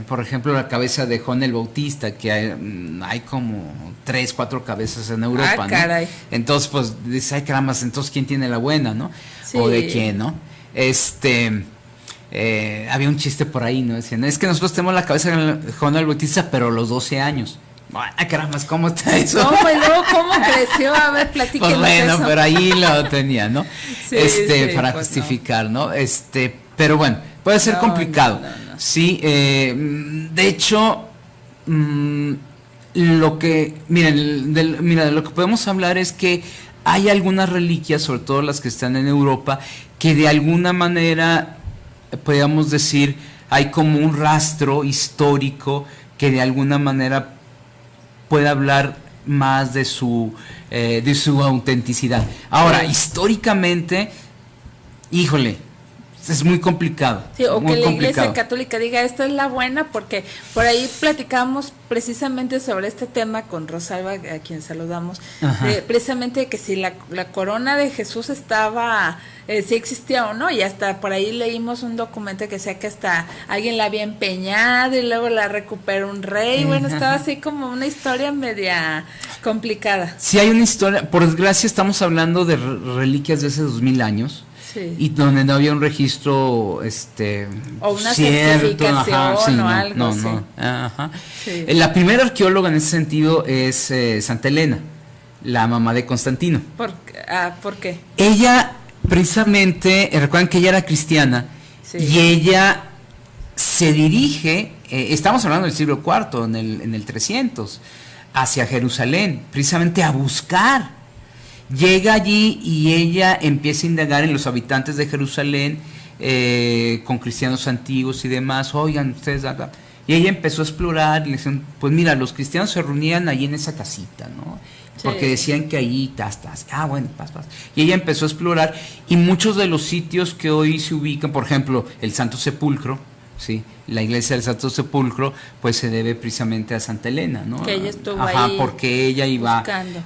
Por ejemplo, la cabeza de Juan el Bautista, que hay como 3, 4 cabezas en Europa, ¿no? Caray. Entonces, pues, dices, ay, caramba, entonces, ¿quién tiene la buena, no? Sí. O de quién, ¿no? Había un chiste por ahí, ¿no? Decían, es que nosotros tenemos la cabeza de Juan el Bautista, pero a los 12 años. Ay, caramba, ¿cómo está eso? ¿Cómo, y luego cómo creció? A ver, platíquenos. Pues bueno, eso. Pero ahí lo tenía, ¿no? Sí, para pues justificar, ¿no? Pero bueno, puede ser complicado. No. Sí, de hecho, lo que podemos hablar es que hay algunas reliquias, sobre todo las que están en Europa, que de alguna manera, podríamos decir, hay como un rastro histórico que de alguna manera puede hablar más de su autenticidad. Ahora, históricamente, híjole, es muy complicado. Sí, o que la Iglesia Católica diga, esta es la buena, porque por ahí platicamos precisamente sobre este tema con Rosalba, a quien saludamos, precisamente que si la corona de Jesús estaba, si existía o no, y hasta por ahí leímos un documento que decía que hasta alguien la había empeñado y luego la recuperó un rey. Bueno, estaba así como una historia media complicada. Sí, hay una historia, por desgracia estamos hablando de reliquias de hace 2000 años. y donde no había un registro o una cierto, certificación o algo. La primera arqueóloga en ese sentido es Santa Elena, la mamá de Constantino. ¿Por qué? Ella precisamente, recuerdan que ella era cristiana, y ella se dirige, estamos hablando del siglo IV, en el 300, hacia Jerusalén, precisamente a buscar. Llega allí y ella empieza a indagar en los habitantes de Jerusalén, con cristianos antiguos y demás. Oigan, ustedes acá. Y ella empezó a explorar y le decían, pues mira, los cristianos se reunían ahí en esa casita, ¿no? Porque decían que ahí paz. Y ella empezó a explorar, y muchos de los sitios que hoy se ubican, por ejemplo, el Santo Sepulcro, ¿sí? La iglesia del Santo Sepulcro, pues se debe precisamente a Santa Elena, ¿no? Que ella estuvo ahí porque ella iba buscando.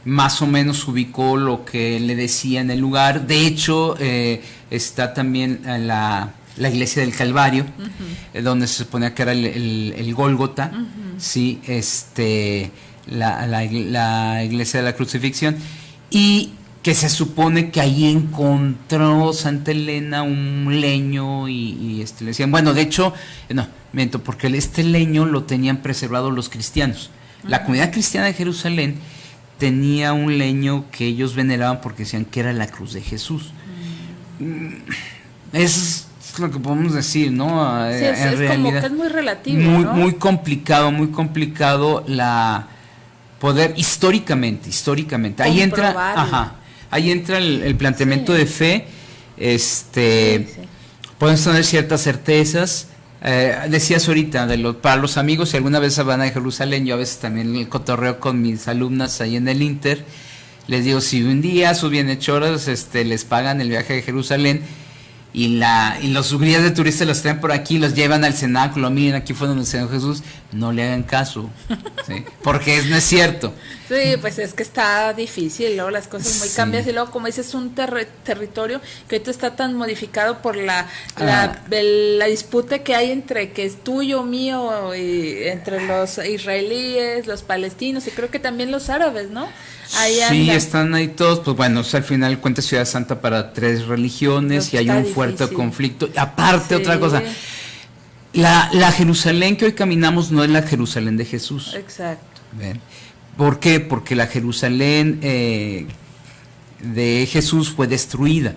Más o menos ubicó lo que le decía en el lugar. De hecho, está también la iglesia del Calvario, donde se suponía que era el Gólgota, sí, la iglesia de la crucifixión, y que se supone que ahí encontró Santa Elena un leño y le decían, bueno, de hecho, no, miento, porque este leño lo tenían preservado los cristianos. La comunidad cristiana de Jerusalén tenía un leño que ellos veneraban porque decían que era la cruz de Jesús. Es lo que podemos decir, ¿no? Sí, es realidad, como que es muy relativo, ¿no? Muy complicado poder históricamente. Ahí entra el planteamiento de fe. Podemos tener ciertas certezas. Decías ahorita, para los amigos, si alguna vez van a Jerusalén, yo a veces también el cotorreo con mis alumnas ahí en el Inter, les digo, si un día sus bienhechoras les pagan el viaje de Jerusalén, y los guías de turistas los traen por aquí, los llevan al cenáculo, miren, aquí fue donde nació Jesús, no le hagan caso, ¿sí? Porque no es cierto. Sí, pues es que está difícil, luego las cosas muy cambian, y luego, como dices, un territorio que ahorita está tan modificado por la disputa que hay entre que es tuyo, mío, y entre los israelíes, los palestinos, y creo que también los árabes, ¿no? Están ahí todos, pues bueno, al final cuenta Ciudad Santa para 3 religiones, y hay un fuerte conflicto. Aparte, otra cosa, la Jerusalén que hoy caminamos no es la Jerusalén de Jesús. Exacto. ¿Ven? ¿Por qué? Porque la Jerusalén de Jesús fue destruida.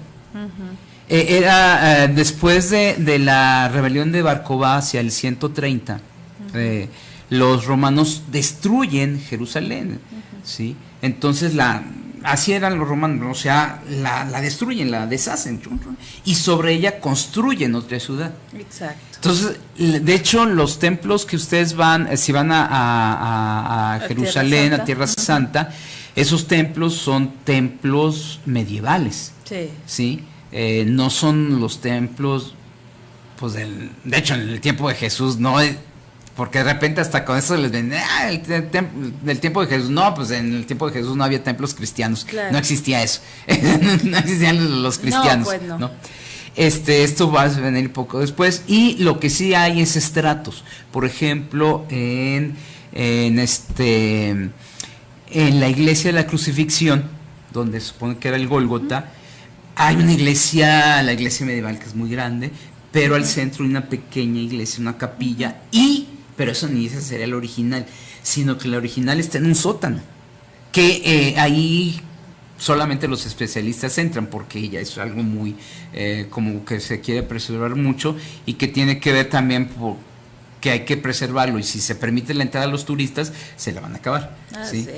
Era después de la rebelión de Bar Kokhba hacia el 130, los romanos destruyen Jerusalén, ¿sí? Entonces así eran los romanos, o sea, la destruyen, la deshacen, y sobre ella construyen otra ciudad. Exacto. Entonces, de hecho, los templos que ustedes si van a Jerusalén, a Tierra Santa, esos templos son templos medievales. ¿Sí? No son los templos, pues de hecho, en el tiempo de Jesús, no. Porque de repente hasta con eso les ven, del tiempo de Jesús, no, pues en el tiempo de Jesús no había templos cristianos, no existía eso, no existían los cristianos, ¿no? Esto va a venir poco después, y lo que sí hay es estratos. Por ejemplo, en la iglesia de la crucifixión, donde se supone que era el Gólgota, hay una iglesia, la iglesia medieval, que es muy grande, pero al centro hay una pequeña iglesia, una capilla, pero eso ni ese sería el original, sino que el original está en un sótano, que ahí solamente los especialistas entran, porque ya es algo muy, como que se quiere preservar mucho, y que tiene que ver también que hay que preservarlo, y si se permite la entrada a los turistas, se la van a acabar. ¿Sí?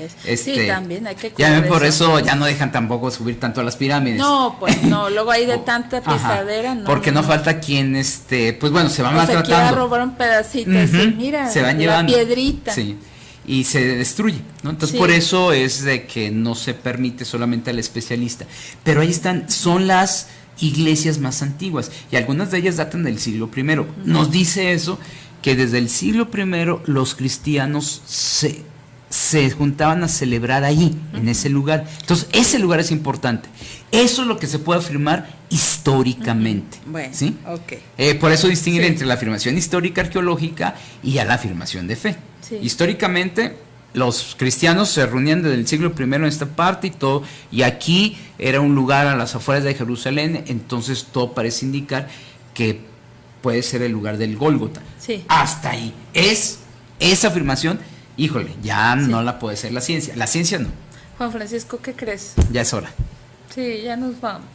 También hay que cuidar. Ya por eso ya no dejan tampoco subir tanto a las pirámides. No, pues no, luego hay de tanta pisadera, no. Porque no falta quien, pues bueno, se van maltratando. Se quiera robar un pedacito, mira, se van llevando la piedrita. Sí, y se destruye, ¿no? Entonces por eso es de que no se permite solamente al especialista. Pero ahí son las iglesias más antiguas, y algunas de ellas datan del siglo I. Nos dice eso, que desde el siglo I los cristianos se juntaban a celebrar ahí, en ese lugar. Entonces, ese lugar es importante. Eso es lo que se puede afirmar históricamente. Bueno, ¿sí? Okay. Por eso distinguir entre la afirmación histórica arqueológica y a la afirmación de fe. Sí. Históricamente, los cristianos se reunían desde el siglo I en esta parte y todo, y aquí era un lugar a las afueras de Jerusalén, entonces todo parece indicar que puede ser el lugar del Gólgota. Sí. Hasta ahí. Esa afirmación, híjole, ya no la puede ser la ciencia no. Juan Francisco, ¿qué crees? Ya es hora. Sí, ya nos vamos.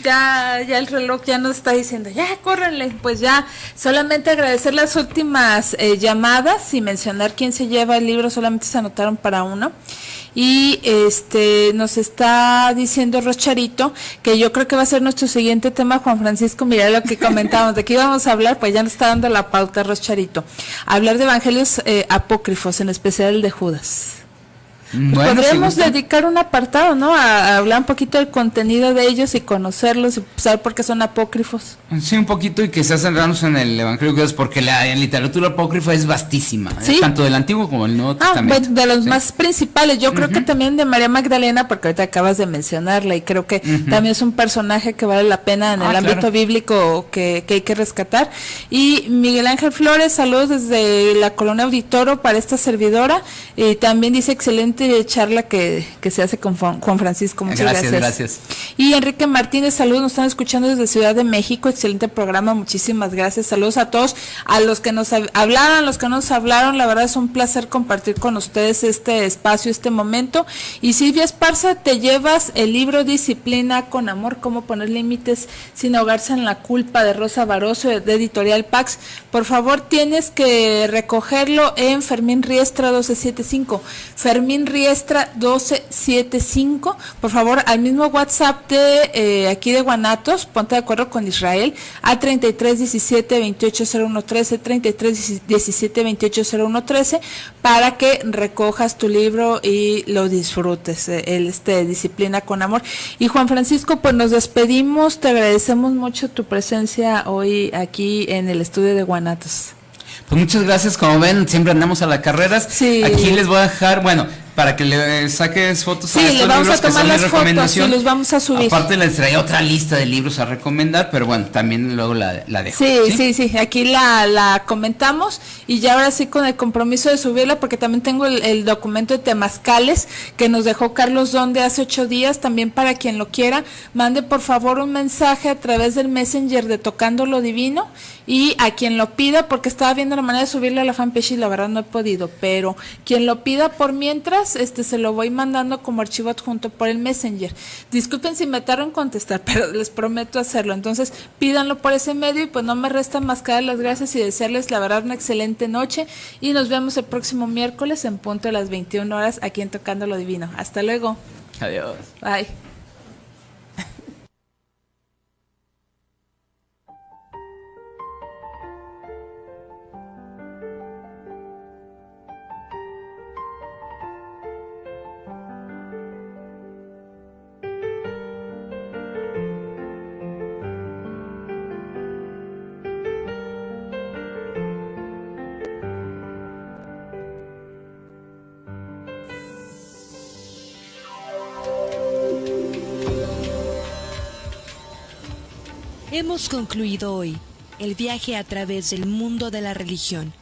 Ya el reloj ya nos está diciendo, ya, córrenle. Pues ya, solamente agradecer las últimas llamadas y mencionar quién se lleva el libro, solamente se anotaron para uno. Y nos está diciendo Rocharito que yo creo que va a ser nuestro siguiente tema, Juan Francisco. Mira lo que comentábamos, de qué íbamos a hablar, pues ya nos está dando la pauta Rocharito. Hablar de evangelios apócrifos, en especial el de Judas. Bueno, podríamos dedicar un apartado, ¿no? A hablar un poquito del contenido de ellos y conocerlos y saber por qué son apócrifos. Sí, un poquito, y quizás centrarnos en el Evangelio de Dios, porque la literatura apócrifa es vastísima, ¿sí? Tanto del Antiguo como del Nuevo Testamento. De los más principales, yo creo que también de María Magdalena, porque ahorita acabas de mencionarla, y creo que también es un personaje que vale la pena en el ámbito bíblico que hay que rescatar. Y Miguel Ángel Flores, saludos desde la Colonia Auditoro para esta servidora, y también dice excelente charla que se hace con Juan Francisco, muchas gracias. Y Enrique Martínez, saludos, nos están escuchando desde Ciudad de México, excelente programa, muchísimas gracias, saludos a todos, a los que nos hablaron, los que nos hablaron, la verdad es un placer compartir con ustedes este espacio, este momento. Y Silvia Esparza, te llevas el libro Disciplina con Amor, cómo poner límites sin ahogarse en la culpa, de Rosa Baroso, de Editorial Pax. Por favor, tienes que recogerlo en Fermín Riestra 1275, Fermín Riestra 1275, por favor, al mismo WhatsApp de aquí de Guanatos, ponte de acuerdo con Israel, a 3317-280113, 3317-280113, para que recojas tu libro y lo disfrutes, Disciplina con Amor. Y Juan Francisco, pues nos despedimos, te agradecemos mucho tu presencia hoy aquí en el estudio de Guanatos. Pues muchas gracias, como ven, siempre andamos a las carreras. Sí. Aquí les voy a dejar, para que le saques fotos a estos libros, que son mi recomendación. Sí, los vamos a subir. Aparte les traía otra lista de libros a recomendar, pero bueno, también luego la dejo. Sí, aquí la comentamos, y ya ahora sí con el compromiso de subirla, porque también tengo el documento de Temazcales que nos dejó Carlos Donde hace 8 días, también para quien lo quiera, mande por favor un mensaje a través del Messenger de Tocando lo Divino, y a quien lo pida, porque estaba viendo la manera de subirle a la fanpage y la verdad no he podido, pero quien lo pida por mientras, se lo voy mandando como archivo adjunto por el Messenger. Disculpen si me tardo en contestar, pero les prometo hacerlo. Entonces pídanlo por ese medio, y pues no me resta más que dar las gracias y desearles la verdad una excelente noche, y nos vemos el próximo miércoles en punto de las 21 horas aquí en Tocando lo Divino. Hasta luego. Adiós. Bye. Hemos concluido hoy el viaje a través del mundo de la religión.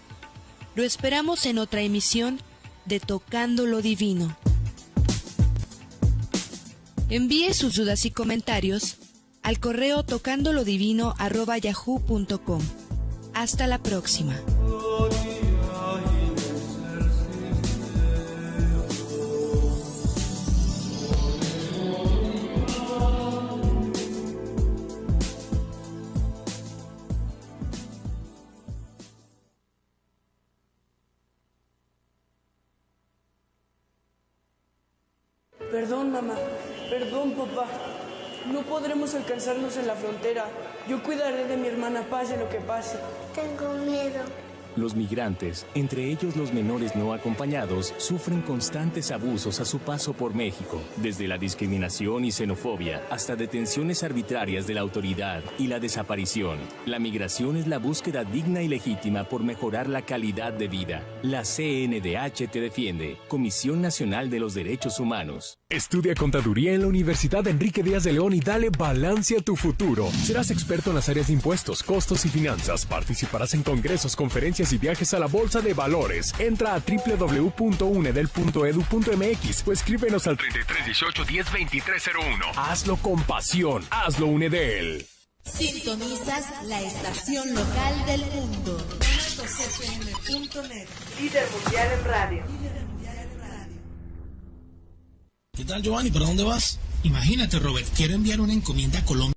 Lo esperamos en otra emisión de Tocando lo Divino. Envíe sus dudas y comentarios al correo tocandolodivino@yahoo.com. Hasta la próxima. Perdón, mamá. Perdón, papá. No podremos alcanzarnos en la frontera. Yo cuidaré de mi hermana, pase lo que pase. Tengo miedo. Los migrantes, entre ellos los menores no acompañados, sufren constantes abusos a su paso por México, desde la discriminación y xenofobia hasta detenciones arbitrarias de la autoridad y la desaparición. La migración es la búsqueda digna y legítima por mejorar la calidad de vida. La CNDH te defiende. Comisión Nacional de los Derechos Humanos. Estudia contaduría en la Universidad Enrique Díaz de León y dale balance a tu futuro. Serás experto en las áreas de impuestos, costos y finanzas. Participarás en congresos, conferencias y viajes a la Bolsa de Valores. Entra a www.unedel.edu.mx o escríbenos al 3318-102301. Hazlo con pasión. Hazlo UNEDEL. Sintonizas la estación local del mundo. GuanatosFM.net, líder mundial en radio. ¿Qué tal, Giovanni? ¿Para dónde vas? Imagínate, Robert, quiero enviar una encomienda a Colombia.